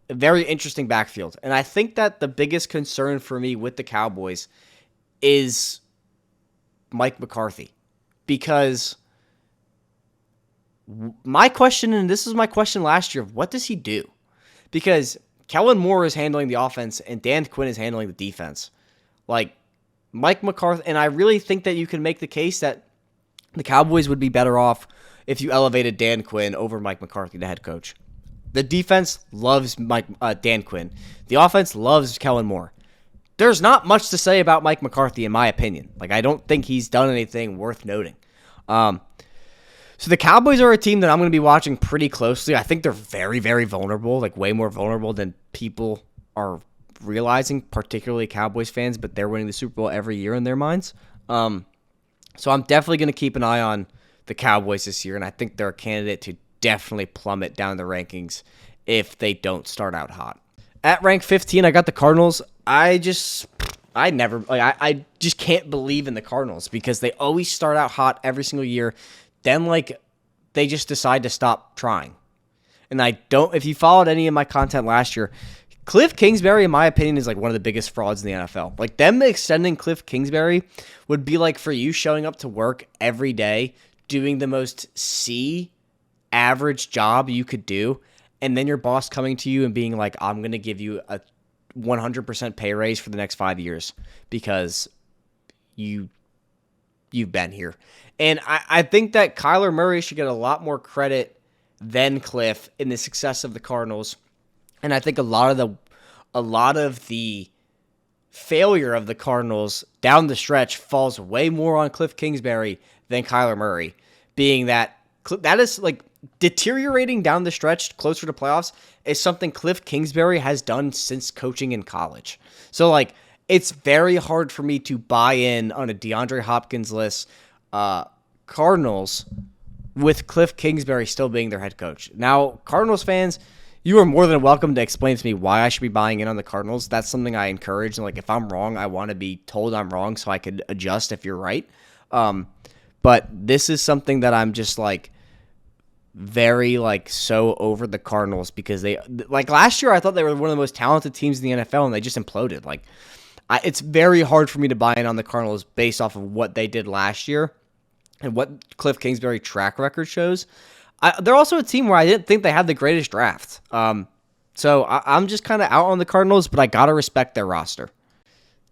a very interesting backfield. And I think that the biggest concern for me with the Cowboys is Mike McCarthy. Because my question, and this was my question last year, what does he do? Because Kellen Moore is handling the offense and Dan Quinn is handling the defense. Mike McCarthy, and I really think that you can make the case that the Cowboys would be better off if you elevated Dan Quinn over Mike McCarthy, the head coach. The defense loves Dan Quinn. The offense loves Kellen Moore. There's not much to say about Mike McCarthy, in my opinion. I don't think he's done anything worth noting. So the Cowboys are a team that I'm going to be watching pretty closely. I think they're very, very vulnerable, way more vulnerable than people are realizing, particularly Cowboys fans, but they're winning the Super Bowl every year in their minds. So I'm definitely going to keep an eye on the Cowboys this year, and I think they're a candidate to definitely plummet down the rankings if they don't start out hot. At rank 15, I got the Cardinals. I just can't believe in the Cardinals because they always start out hot every single year. Then they just decide to stop trying. And if you followed any of my content last year, Cliff Kingsbury, in my opinion, is one of the biggest frauds in the NFL. Them extending Cliff Kingsbury would be for you showing up to work every day, doing the most average job you could do, and then your boss coming to you and being I'm going to give you a 100% pay raise for the next 5 years because you've been here. And I think that Kyler Murray should get a lot more credit than Cliff in the success of the Cardinals. And I think a lot of the failure of the Cardinals down the stretch falls way more on Cliff Kingsbury than Kyler Murray, being that is deteriorating down the stretch closer to playoffs is something Cliff Kingsbury has done since coaching in college. So it's very hard for me to buy in on a DeAndre Hopkins list Cardinals with Cliff Kingsbury still being their head coach. Now, Cardinals fans, you are more than welcome to explain to me why I should be buying in on the Cardinals. That's something I encourage. And like, if I'm wrong, I want to be told I'm wrong so I could adjust if you're right. But this is something that I'm just like very like so over the Cardinals because they like last year I thought they were one of the most talented teams in the NFL and they just imploded. Like, it's very hard for me to buy in on the Cardinals based off of what they did last year and what Cliff Kingsbury track record shows. They're also a team where I didn't think they had the greatest draft. So I'm just kind of out on the Cardinals, but I got to respect their roster.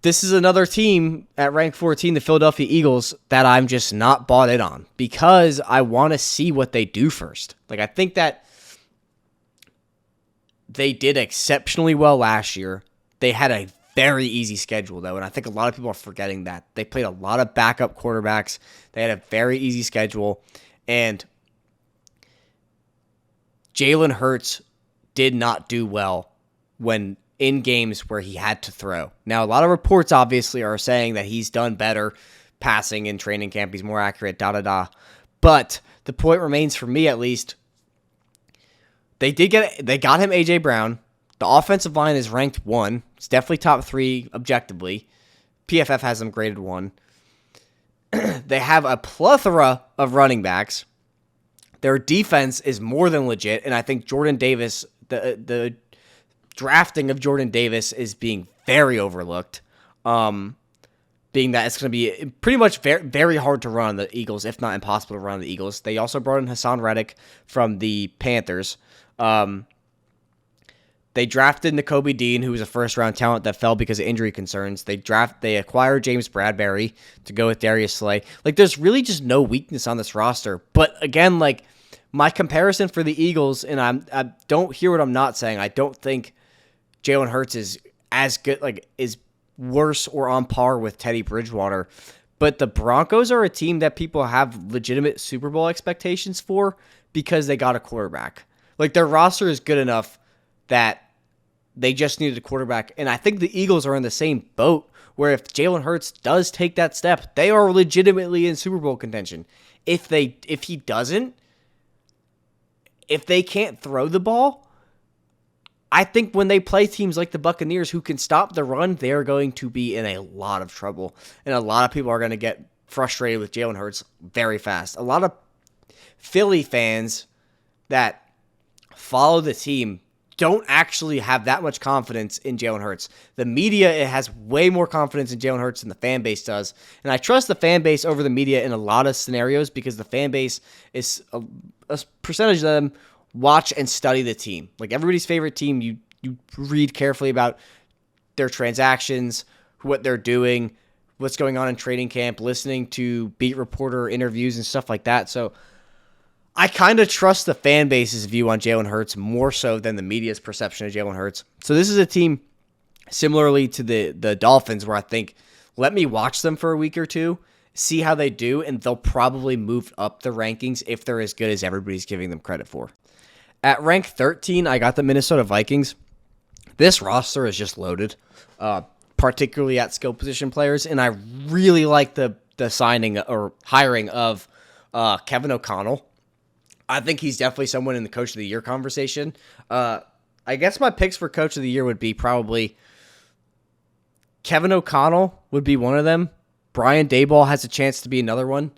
This is another team at rank 14, the Philadelphia Eagles, that I'm just not bought in on because I want to see what they do first. Like, I think that they did exceptionally well last year. They had a very easy schedule, though, and I think a lot of people are forgetting that. They played a lot of backup quarterbacks. They had a very easy schedule, and Jalen Hurts did not do well when in games where he had to throw. Now, a lot of reports obviously are saying that he's done better passing in training camp. He's more accurate, But the point remains, for me at least, they got him A.J. Brown. The offensive line is ranked 1. It's definitely top 3 objectively. PFF has them graded 1. They have a plethora of running backs. Their defense is more than legit, and I think Jordan Davis, the drafting of Jordan Davis is being very overlooked, being that it's going to be pretty much very, very hard to run the Eagles, if not impossible to run the Eagles. They also brought in Hassan Reddick from the Panthers. They drafted Nakobe Dean, who was a first-round talent that fell because of injury concerns. They acquired James Bradbury to go with Darius Slay. Like, there's really just no weakness on this roster. But again, like, my comparison for the Eagles, and I don't hear what I'm not saying. I don't think Jalen Hurts is as good, like, is worse or on par with Teddy Bridgewater. But the Broncos are a team that people have legitimate Super Bowl expectations for because they got a quarterback. Like, their roster is good enough that they just needed a quarterback. And I think the Eagles are in the same boat where if Jalen Hurts does take that step, they are legitimately in Super Bowl contention. If he doesn't, if they can't throw the ball, I think when they play teams like the Buccaneers who can stop the run, they're going to be in a lot of trouble. And a lot of people are going to get frustrated with Jalen Hurts very fast. A lot of Philly fans that follow the team don't actually have that much confidence in Jalen Hurts. The media, it has way more confidence in Jalen Hurts than the fan base does. And I trust the fan base over the media in a lot of scenarios because the fan base is a percentage of them watch and study the team. Like, everybody's favorite team, you read carefully about their transactions, what they're doing, what's going on in training camp, listening to beat reporter interviews and stuff like that. So I kind of trust the fan base's view on Jalen Hurts more so than the media's perception of Jalen Hurts. So this is a team similarly to the Dolphins where I think, let me watch them for a week or two, see how they do, and they'll probably move up the rankings if they're as good as everybody's giving them credit for. At rank 13, I got the Minnesota Vikings. This roster is just loaded, particularly at skill position players, and I really like the signing or hiring of Kevin O'Connell. I think he's definitely someone in the Coach of the Year conversation. I guess my picks for Coach of the Year would be probably Kevin O'Connell would be one of them. Brian Daboll has a chance to be another one.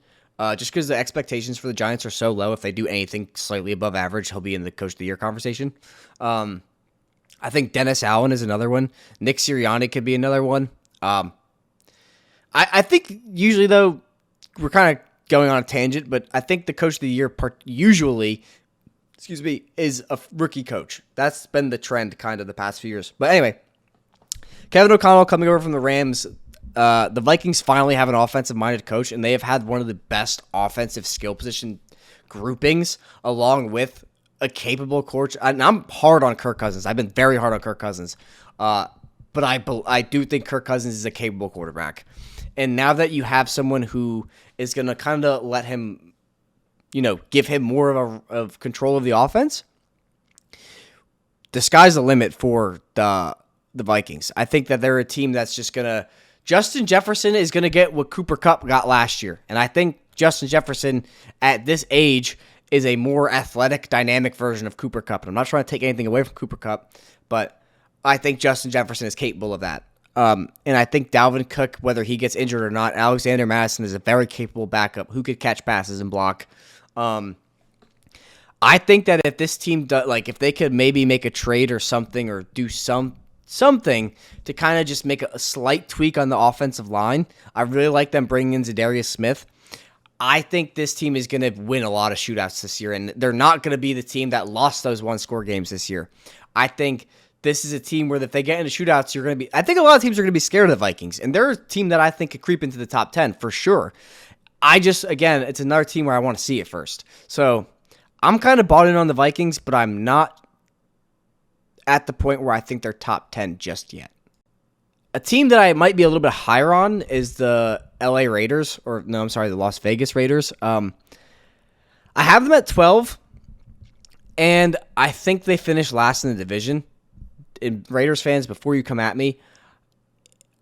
Just because the expectations for the Giants are so low, if they do anything slightly above average, he'll be in the Coach of the Year conversation. I think Dennis Allen is another one. Nick Sirianni could be another one. I think usually, though, we're kind of going on a tangent, but I think the Coach of the Year part usually, is a rookie coach. That's been the trend kind of the past few years. But anyway, Kevin O'Connell coming over from the Rams. The Vikings finally have an offensive-minded coach, and they have had one of the best offensive skill position groupings along with a capable coach. And I'm hard on Kirk Cousins. I've been very hard on Kirk Cousins. But I do think Kirk Cousins is a capable quarterback. And now that you have someone who is going to kind of let him, give him more of control of the offense, the sky's the limit for the Vikings. I think that they're a team that's just going to – Justin Jefferson is going to get what Cooper Kupp got last year. And I think Justin Jefferson at this age is a more athletic, dynamic version of Cooper Kupp. And I'm not trying to take anything away from Cooper Kupp, but I think Justin Jefferson is capable of that. And I think Dalvin Cook, whether he gets injured or not, Alexander Madison is a very capable backup who could catch passes and block. I think that if this team if they could maybe make a trade or something, or do something to kind of just make a slight tweak on the offensive line, I really like them bringing in Zadarius Smith. I think this team is going to win a lot of shootouts this year, and they're not going to be the team that lost those one-score games this year. I think this is a team where if they get into shootouts, you're going to be. I think a lot of teams are going to be scared of the Vikings, and they're a team that I think could creep into the top 10 for sure. Again, it's another team where I want to see it first. So I'm kind of bought in on the Vikings, but I'm not at the point where I think they're top 10 just yet. A team that I might be a little bit higher on is the LA Raiders, the Las Vegas Raiders. I have them at 12, and I think they finished last in the division. And Raiders fans, before you come at me,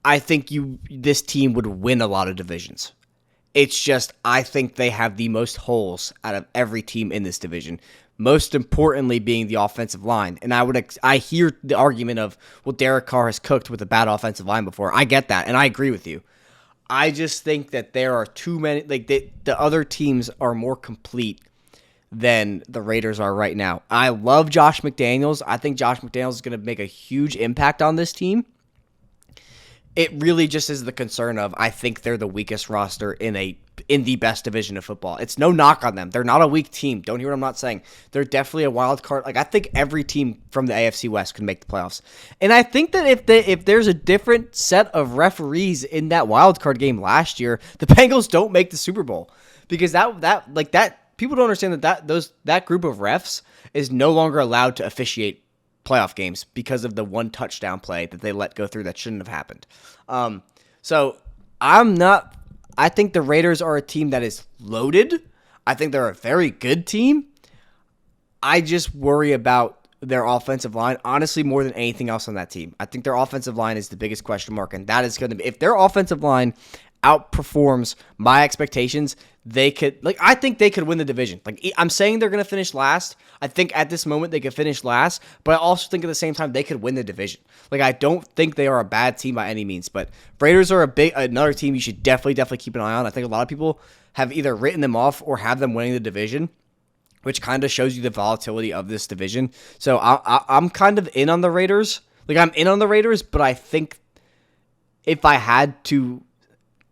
I think this team would win a lot of divisions. It's just, I think they have the most holes out of every team in this division. Most importantly being the offensive line. And I hear the argument of, well, Derek Carr has cooked with a bad offensive line before. I get that, and I agree with you. I just think that there are too many, the other teams are more complete than the Raiders are right now. I love Josh McDaniels. I think Josh McDaniels is going to make a huge impact on this team. It really just is the concern of, I think they're the weakest roster in the best division of football. It's no knock on them. They're not a weak team. Don't hear what I'm not saying. They're definitely a wild card. I think every team from the AFC West can make the playoffs. And I think that if there's a different set of referees in that wild card game last year, the Bengals don't make the Super Bowl. Because that people don't understand that group of refs is no longer allowed to officiate playoff games because of the one touchdown play that they let go through that shouldn't have happened. I think the Raiders are a team that is loaded. I think they're a very good team. I just worry about their offensive line, honestly, more than anything else on that team. I think their offensive line is the biggest question mark, and that is going to be, if their offensive line outperforms my expectations, I think they could win the division. I'm saying they're going to finish last. I think at this moment they could finish last, but I also think at the same time they could win the division. I don't think they are a bad team by any means, but Raiders are another team you should definitely keep an eye on. I think a lot of people have either written them off or have them winning the division, which kind of shows you the volatility of this division. So I'm kind of in on the Raiders. I'm in on the Raiders, but I think if I had to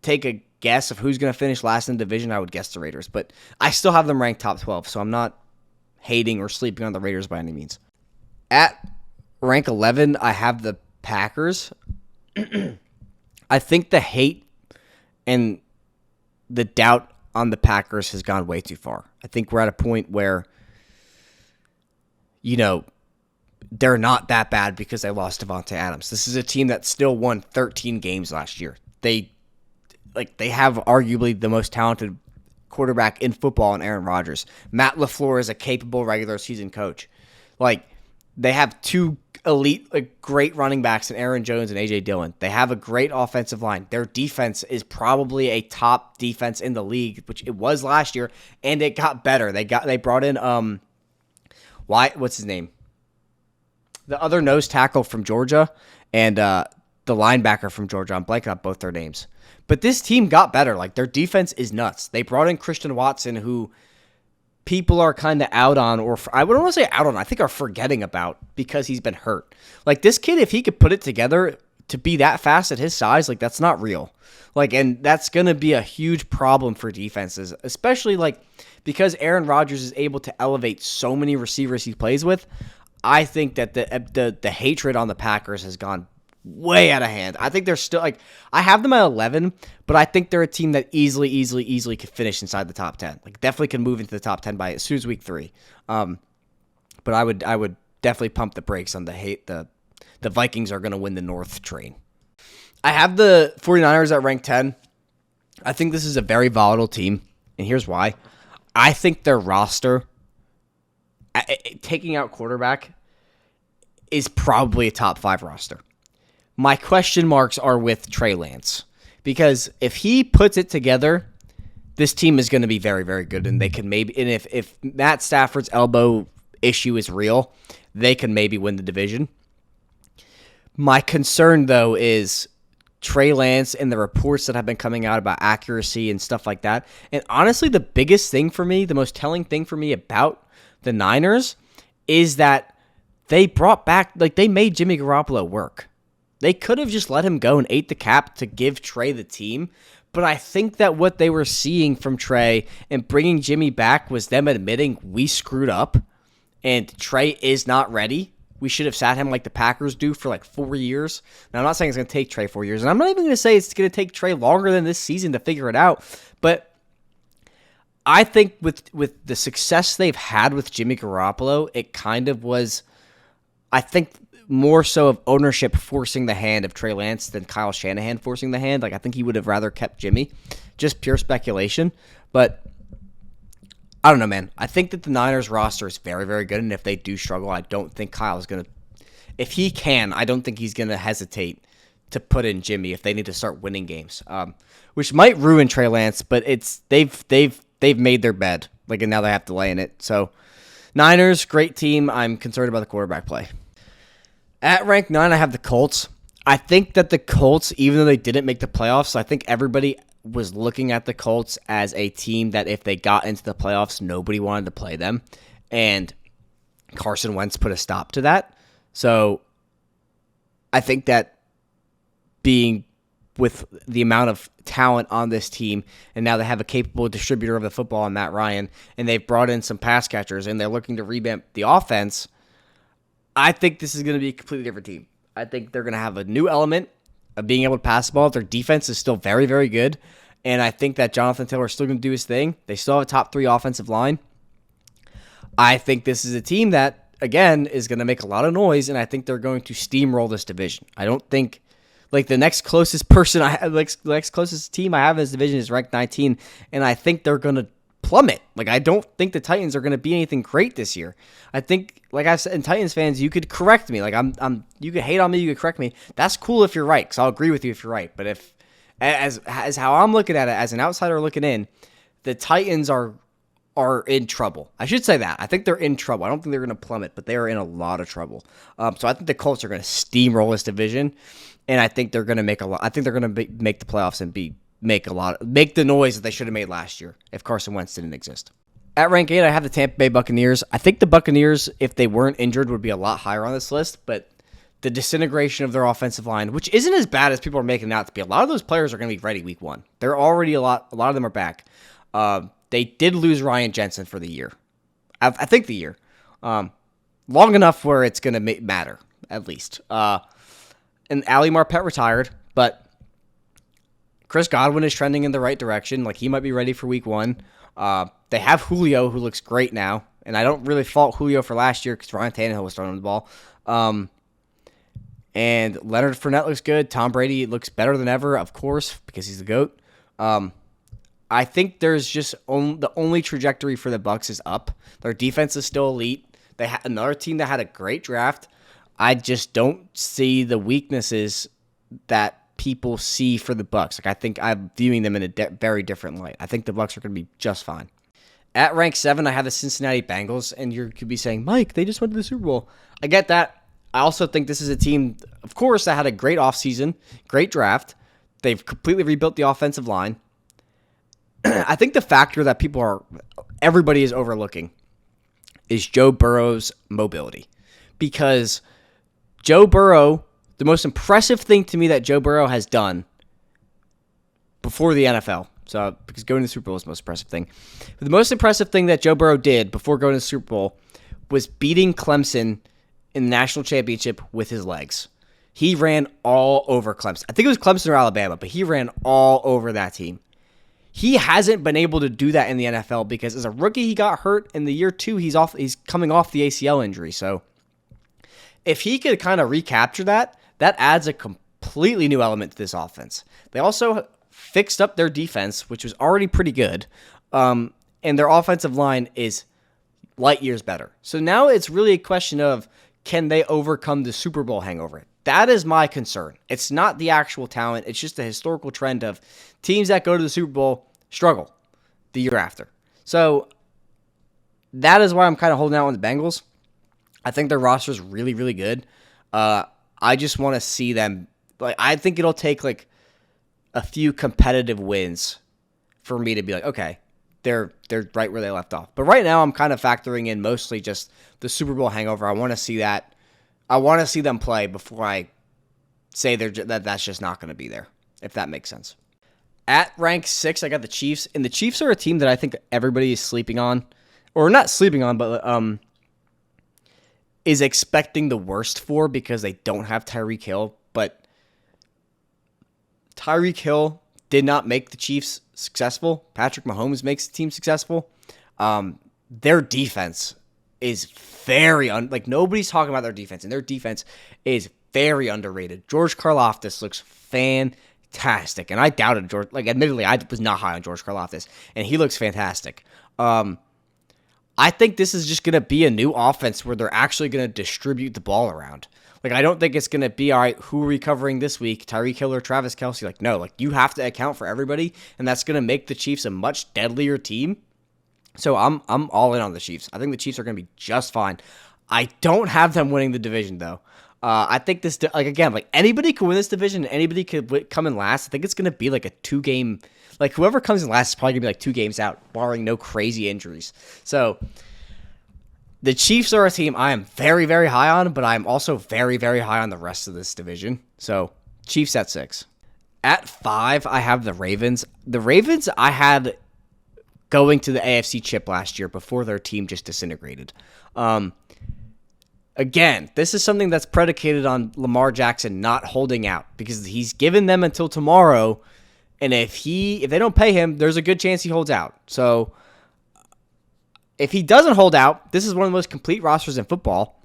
take a guess of who's going to finish last in the division, I would guess the Raiders. But I still have them ranked top 12, so I'm not hating or sleeping on the Raiders by any means. At rank 11, I have the Packers. I think the hate and the doubt on the Packers has gone way too far. I think we're at a point where, they're not that bad because they lost Devontae Adams. This is a team that still won 13 games last year. They have arguably the most talented quarterback in football in Aaron Rodgers. Matt LaFleur is a capable regular season coach. They have two elite, great running backs in Aaron Jones and A.J. Dillon. They have a great offensive line. Their defense is probably a top defense in the league, which it was last year, and it got better. They brought in what's his name? The other nose tackle from Georgia and the linebacker from Georgia. I'm blanking on both their names. But this team got better. Their defense is nuts. They brought in Christian Watson, who people are kind of out on, or I wouldn't want to say out on, I think are forgetting about because he's been hurt. This kid, if he could put it together to be that fast at his size, that's not real. And that's going to be a huge problem for defenses, especially because Aaron Rodgers is able to elevate so many receivers he plays with. I think that the hatred on the Packers has gone way out of hand. I think they're still I have them at 11, but I think they're a team that easily could finish inside the top 10. Definitely can move into the top 10 by as soon as week 3. But I would definitely pump the brakes on the hate. The Vikings are going to win the North train. I have the 49ers at rank 10. I think this is a very volatile team, and here's why. I think their roster, taking out quarterback, is probably a top 5 roster. My question marks are with Trey Lance, because if he puts it together, this team is going to be very, very good, and they can maybe. And if Matt Stafford's elbow issue is real, they can maybe win the division. My concern, though, is Trey Lance and the reports that have been coming out about accuracy and stuff like that. And honestly, the biggest thing for me, the most telling thing for me about the Niners is that they brought back, like, they made Jimmy Garoppolo work. They could have just let him go and ate the cap to give Trey the team. But I think that what they were seeing from Trey and bringing Jimmy back was them admitting we screwed up and Trey is not ready. We should have sat him like the Packers do for like 4 years. Now, I'm not saying it's going to take Trey 4 years, and I'm not even going to say it's going to take Trey longer than this season to figure it out. But I think with the success they've had with Jimmy Garoppolo, it kind of was, I think, more so of ownership forcing the hand of Trey Lance than Kyle Shanahan forcing the hand. Like, I think he would have rather kept Jimmy. Just pure speculation. But I don't know, man. I think that the Niners roster is very, very good, and if they do struggle, I don't think Kyle is going to, if he can, I don't think he's going to hesitate to put in Jimmy if they need to start winning games, which might ruin Trey Lance, but it's they've made their bed, like, and now they have to lay in it. So, Niners, great team. I'm concerned about the quarterback play. At rank 9, I have the Colts. I think that the Colts, even though they didn't make the playoffs, I think everybody was looking at the Colts as a team that if they got into the playoffs, nobody wanted to play them. And Carson Wentz put a stop to that. So I think that being with the amount of talent on this team, and now they have a capable distributor of the football in Matt Ryan, and they've brought in some pass catchers, and they're looking to revamp the offense, I think this is going to be a completely different team. I think they're going to have a new element of being able to pass the ball. Their defense is still very, very good. And I think that Jonathan Taylor is still going to do his thing. They still have a top 3 offensive line. I think this is a team that, again, is going to make a lot of noise, and I think they're going to steamroll this division. I don't think, like, the next closest person I have, like, the next closest team I have in this division is ranked 19, and I think they're going to plummet. Like, I don't think the Titans are going to be anything great this year. I think, like I said, and Titans fans, you could correct me. Like, you could hate on me, you could correct me. That's cool if you're right, because I'll agree with you if you're right. But if, as how I'm looking at it, as an outsider looking in, the Titans are in trouble. I should say that. I think they're in trouble. I don't think they're going to plummet, but they are in a lot of trouble. So I think the Colts are going to steamroll this division, and I think they're going to make a lot. I think they're going to make the playoffs and make the noise that they should have made last year if Carson Wentz didn't exist. At rank 8, I have the Tampa Bay Buccaneers. I think the Buccaneers, if they weren't injured, would be a lot higher on this list, but the disintegration of their offensive line, which isn't as bad as people are making it out to be. A lot of those players are going to be ready week 1. They're already a lot of them are back. They did lose Ryan Jensen for the year. I think the year. Long enough where it's going to matter, at least. And Ali Marpet retired, but Chris Godwin is trending in the right direction. Like, he might be ready for week 1. They have Julio, who looks great now. And I don't really fault Julio for last year because Ryan Tannehill was throwing the ball. And Leonard Fournette looks good. Tom Brady looks better than ever, of course, because he's the GOAT. I think there's just the only trajectory for the Bucs is up. Their defense is still elite. They had another team that had a great draft. I just don't see the weaknesses that people see for the Bucs. Like, I think I'm viewing them in a very different light. I think the Bucs are going to be just fine. At rank 7, I have the Cincinnati Bengals, and you could be saying, Mike, they just went to the Super Bowl. I get that. I also think this is a team, of course, that had a great offseason, great draft. They've completely rebuilt the offensive line. I think the factor that everybody is overlooking is Joe Burrow's mobility. Because Joe Burrow, the most impressive thing to me that Joe Burrow has done before the NFL, so because going to the Super Bowl is the most impressive thing. But the most impressive thing that Joe Burrow did before going to the Super Bowl was beating Clemson in the national championship with his legs. He ran all over Clemson. I think it was Clemson or Alabama, but he ran all over that team. He hasn't been able to do that in the NFL because as a rookie, he got hurt. In the year 2, he's coming off the ACL injury. So if he could kind of recapture that adds a completely new element to this offense. They also fixed up their defense, which was already pretty good, and their offensive line is light years better. So now it's really a question of, can they overcome the Super Bowl hangover? That is my concern. It's not the actual talent. It's just the historical trend of teams that go to the Super Bowl struggle. the year after. So that is why I'm kind of holding out on the Bengals. I think their roster is really, really good. I just want to see them. Like, I think it'll take like a few competitive wins for me to be like, okay, they're right where they left off. But right now, I'm kind of factoring in mostly just the Super Bowl hangover. I want to see that. I want to see them play before I say that's just not going to be there, if that makes sense. At rank 6, I got the Chiefs, and the Chiefs are a team that I think everybody is sleeping on, or not sleeping on, but is expecting the worst for because they don't have Tyreek Hill. But Tyreek Hill did not make the Chiefs successful. Patrick Mahomes makes the team successful. Their defense is very nobody's talking about their defense, and their defense is very underrated. George Karlaftis looks fantastic, and I doubted George. Admittedly, I was not high on George Karlaftis, and he looks fantastic. I think this is just going to be a new offense where they're actually going to distribute the ball around. I don't think it's going to be, all right, who are we covering this week, Tyreek Hill or Travis Kelce? No, you have to account for everybody, and that's going to make the Chiefs a much deadlier team. So I'm all in on the Chiefs. I think the Chiefs are going to be just fine. I don't have them winning the division, though. I think this, anybody could win this division, anybody could come in last. I think it's going to be a 2-game, whoever comes in last is probably going to be 2 games out, barring no crazy injuries. So the Chiefs are a team I am very, very high on, but I'm also very, very high on the rest of this division. So Chiefs at 6. At 5, I have the Ravens. The Ravens I had going to the AFC chip last year before their team just disintegrated. Again, this is something that's predicated on Lamar Jackson not holding out because he's given them until tomorrow, and if they don't pay him, there's a good chance he holds out. So if he doesn't hold out, this is one of the most complete rosters in football.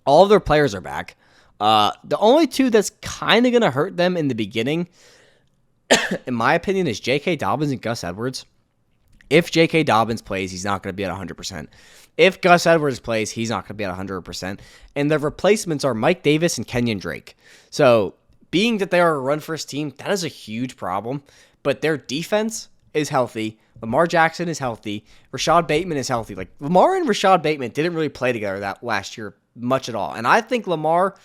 All of their players are back. The only two that's kind of going to hurt them in the beginning, in my opinion, is J.K. Dobbins and Gus Edwards. If J.K. Dobbins plays, he's not going to be at 100%. If Gus Edwards plays, he's not going to be at 100%. And the replacements are Mike Davis and Kenyon Drake. So being that they are a run-first team, that is a huge problem. But their defense is healthy. Lamar Jackson is healthy. Rashad Bateman is healthy. Lamar and Rashad Bateman didn't really play together that last year much at all. And I think Lamar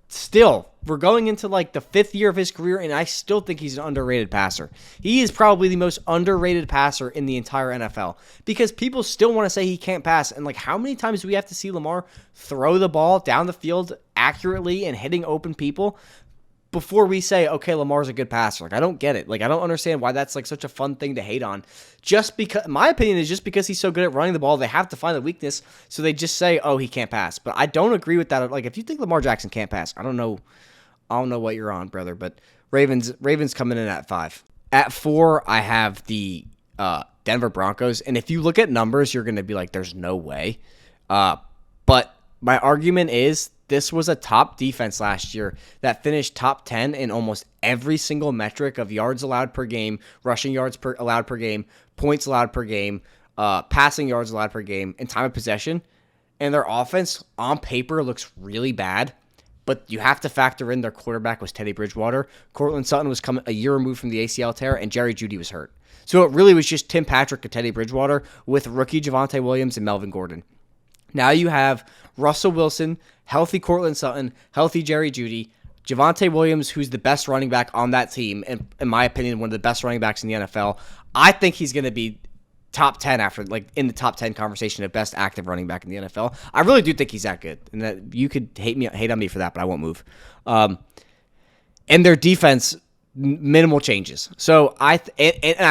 still, we're going into the 5th year of his career, and I still think he's an underrated passer. He is probably the most underrated passer in the entire NFL because people still want to say he can't pass. And how many times do we have to see Lamar throw the ball down the field accurately and hitting open people before we say, okay, Lamar's a good passer? I don't get it. I don't understand why that's such a fun thing to hate on. Just because, my opinion is just because he's so good at running the ball, they have to find the weakness, so they just say, oh, he can't pass. But I don't agree with that. If you think Lamar Jackson can't pass, I don't know what you're on, brother. But Ravens coming in at 5. At 4, I have the Denver Broncos, and if you look at numbers, you're going to be like, there's no way. But my argument is, this was a top defense last year that finished top 10 in almost every single metric of yards allowed per game, rushing yards allowed per game, points allowed per game, passing yards allowed per game, and time of possession. And their offense, on paper, looks really bad. But you have to factor in their quarterback was Teddy Bridgewater. Courtland Sutton was coming a year removed from the ACL tear, and Jerry Jeudy was hurt. So it really was just Tim Patrick and Teddy Bridgewater with rookie Javonte Williams and Melvin Gordon. Now you have Russell Wilson, healthy Courtland Sutton, healthy Jerry Jeudy, Javonte Williams, who's the best running back on that team, and in my opinion, one of the best running backs in the NFL. I think he's going to be top 10 in the top 10 conversation of best active running back in the NFL. I really do think he's that good, and that you could hate on me for that, but I won't move. And their defense, minimal changes. So I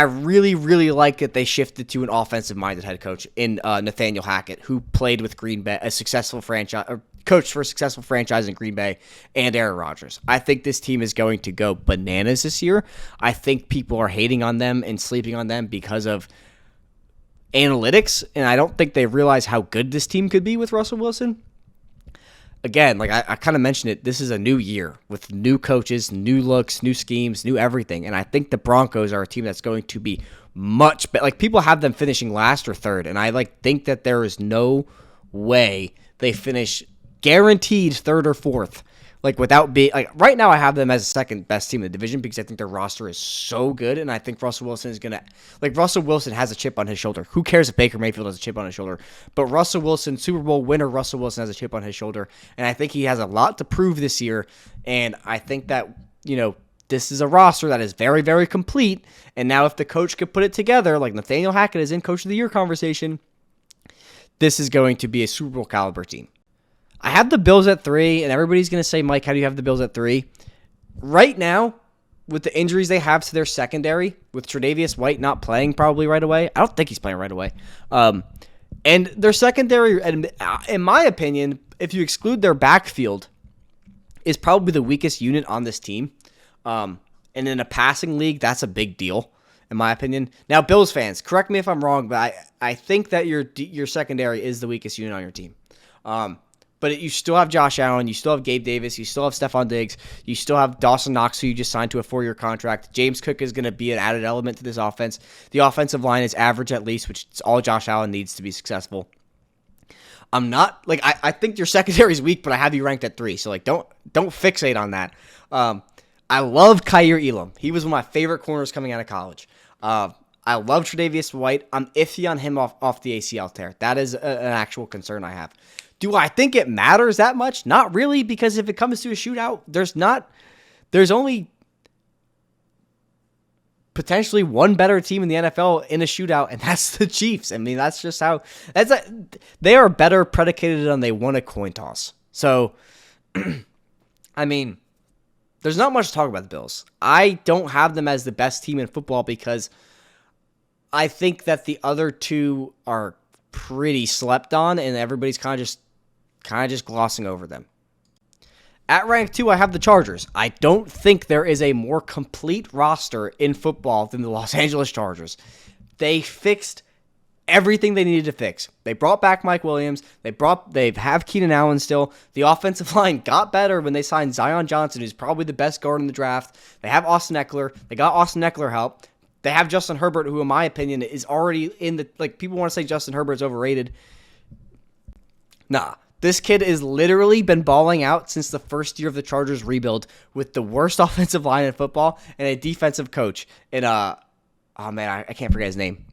really, really like that they shifted to an offensive-minded head coach in Nathaniel Hackett, who played with Green Bay, a successful franchise, or coached for a successful franchise in Green Bay, and Aaron Rodgers. I think this team is going to go bananas this year. I think people are hating on them and sleeping on them because of analytics, and I don't think they realize how good this team could be with Russell Wilson. Again, I kind of mentioned it, this is a new year with new coaches, new looks, new schemes, new everything. And I think the Broncos are a team that's going to be much better. People have them finishing last or third, and I think that there is no way they finish guaranteed third or fourth. Like without being like right now, I have them as the second best team in the division because I think their roster is so good, and I think Russell Wilson is gonna Russell Wilson has a chip on his shoulder. Who cares if Baker Mayfield has a chip on his shoulder? But Russell Wilson, Super Bowl winner Russell Wilson has a chip on his shoulder, and I think he has a lot to prove this year. And I think that this is a roster that is very, very complete. And now if the coach could put it together, like Nathaniel Hackett is in Coach of the Year conversation, this is going to be a Super Bowl caliber team. I have the Bills at 3, and everybody's going to say, Mike, how do you have the Bills at 3? Right now, with the injuries they have to their secondary, with Tre'Davious White not playing probably right away, I don't think he's playing right away. And their secondary, in my opinion, if you exclude their backfield, is probably the weakest unit on this team. And in a passing league, that's a big deal, in my opinion. Now, Bills fans, correct me if I'm wrong, but I think that your secondary is the weakest unit on your team. But you still have Josh Allen, you still have Gabe Davis, you still have Stephon Diggs, you still have Dawson Knox, who you just signed to a 4-year contract. James Cook is going to be an added element to this offense. The offensive line is average at least, which is all Josh Allen needs to be successful. I'm not I think your secondary is weak, but I have you ranked at 3, so don't fixate on that. I love Kaiir Elam. He was one of my favorite corners coming out of college. I love Tre'Davious White. I'm iffy on him off the ACL tear. That is an actual concern I have. Do I think it matters that much? Not really, because if it comes to a shootout, there's only potentially one better team in the NFL in a shootout, and that's the Chiefs. I mean, that's just how they are better predicated on they won a coin toss. So, I mean, there's not much to talk about the Bills. I don't have them as the best team in football because I think that the other two are pretty slept on, and everybody's kind of just glossing over them. At rank 2, I have the Chargers. I don't think there is a more complete roster in football than the Los Angeles Chargers. They fixed everything they needed to fix. They brought back Mike Williams. They have Keenan Allen still. The offensive line got better when they signed Zion Johnson, who's probably the best guard in the draft. They have Austin Eckler. They got Austin Eckler help. They have Justin Herbert, who in my opinion is already in the, people want to say Justin Herbert's overrated. Nah. This kid has literally been balling out since the first year of the Chargers rebuild with the worst offensive line in football and a defensive coach. And, I can't forget his name.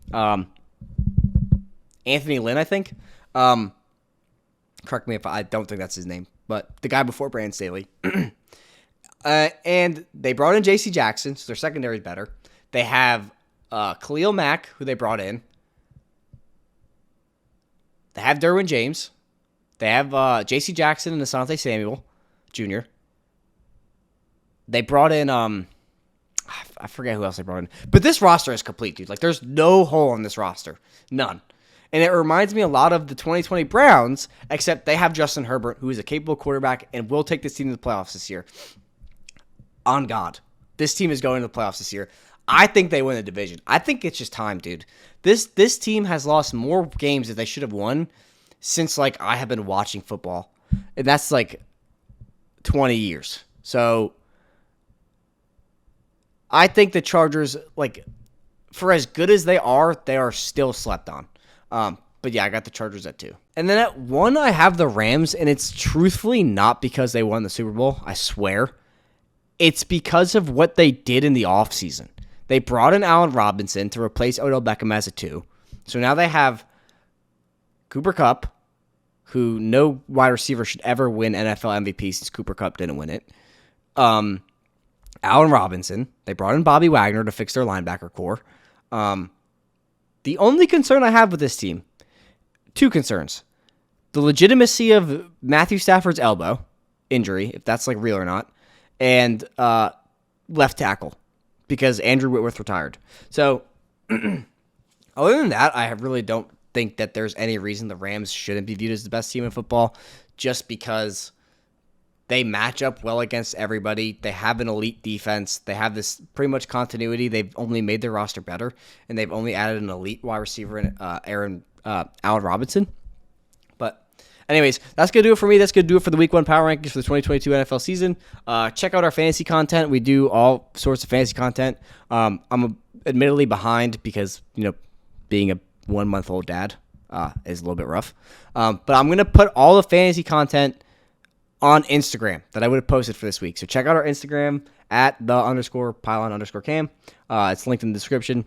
Anthony Lynn, I think. Correct me if I don't think that's his name. But the guy before Brandon Staley. And they brought in J.C. Jackson, so their secondary is better. They have Khalil Mack, who they brought in. They have Derwin James. They have J.C. Jackson and Asante Samuel Jr. They brought in, I forget who else they brought in. But this roster is complete, dude. There's no hole in this roster. None. And it reminds me a lot of the 2020 Browns, except they have Justin Herbert, who is a capable quarterback and will take this team to the playoffs this year. On God. This team is going to the playoffs this year. I think they win the division. I think it's just time, dude. This team has lost more games that they should have won since, I have been watching football. And that's, 20 years. So, I think the Chargers, for as good as they are still slept on. But, yeah, I got the Chargers at 2. And then at 1, I have the Rams, and it's truthfully not because they won the Super Bowl. I swear. It's because of what they did in the offseason. They brought in Allen Robinson to replace Odell Beckham as a 2. So now they have Cooper Kupp, who no wide receiver should ever win NFL MVP since Cooper Kupp didn't win it. Allen Robinson. They brought in Bobby Wagner to fix their linebacker core. The only concern I have with this team, 2 concerns. The legitimacy of Matthew Stafford's elbow injury, if that's real or not, and left tackle, because Andrew Whitworth retired. So, other than that, I really don't think that there's any reason the Rams shouldn't be viewed as the best team in football, just because they match up well against everybody. They have an elite defense. They have this pretty much continuity. They've only made their roster better, and they've only added an elite wide receiver in Allen Robinson. But anyways, that's going to do it for me. That's going to do it for the Week 1 Power Rankings for the 2022 NFL season. Check out our fantasy content. We do all sorts of fantasy content. I'm admittedly behind because, being a 1-month-old dad is a little bit rough. But I'm going to put all the fantasy content on Instagram that I would have posted for this week. So check out our Instagram at @the_pylon_cam. It's linked in the description.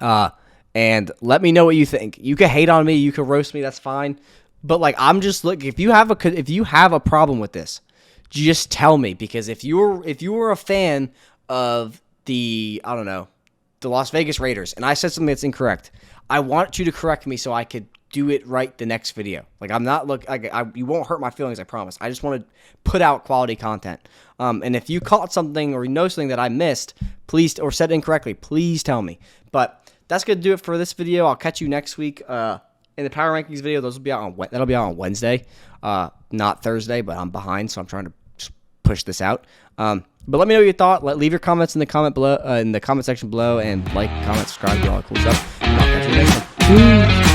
And let me know what you think. You can hate on me, you can roast me, that's fine. But like, I'm just looking. If you have a problem with this, just tell me. Because if you were a fan of the Las Vegas Raiders, and I said something that's incorrect, I want you to correct me so I could do it right the next video. Like, I'm not you won't hurt my feelings, I promise. I just want to put out quality content. And if you caught something or you know something that I missed, please, or said incorrectly, please tell me. But that's gonna do it for this video. I'll catch you next week. In the Power Rankings video, that'll be out on Wednesday, not Thursday. But I'm behind, so I'm trying to push this out. But let me know what you thought. Leave your comments in the comment section below, and like, comment, subscribe, do all that cool stuff. And I'll catch you next time.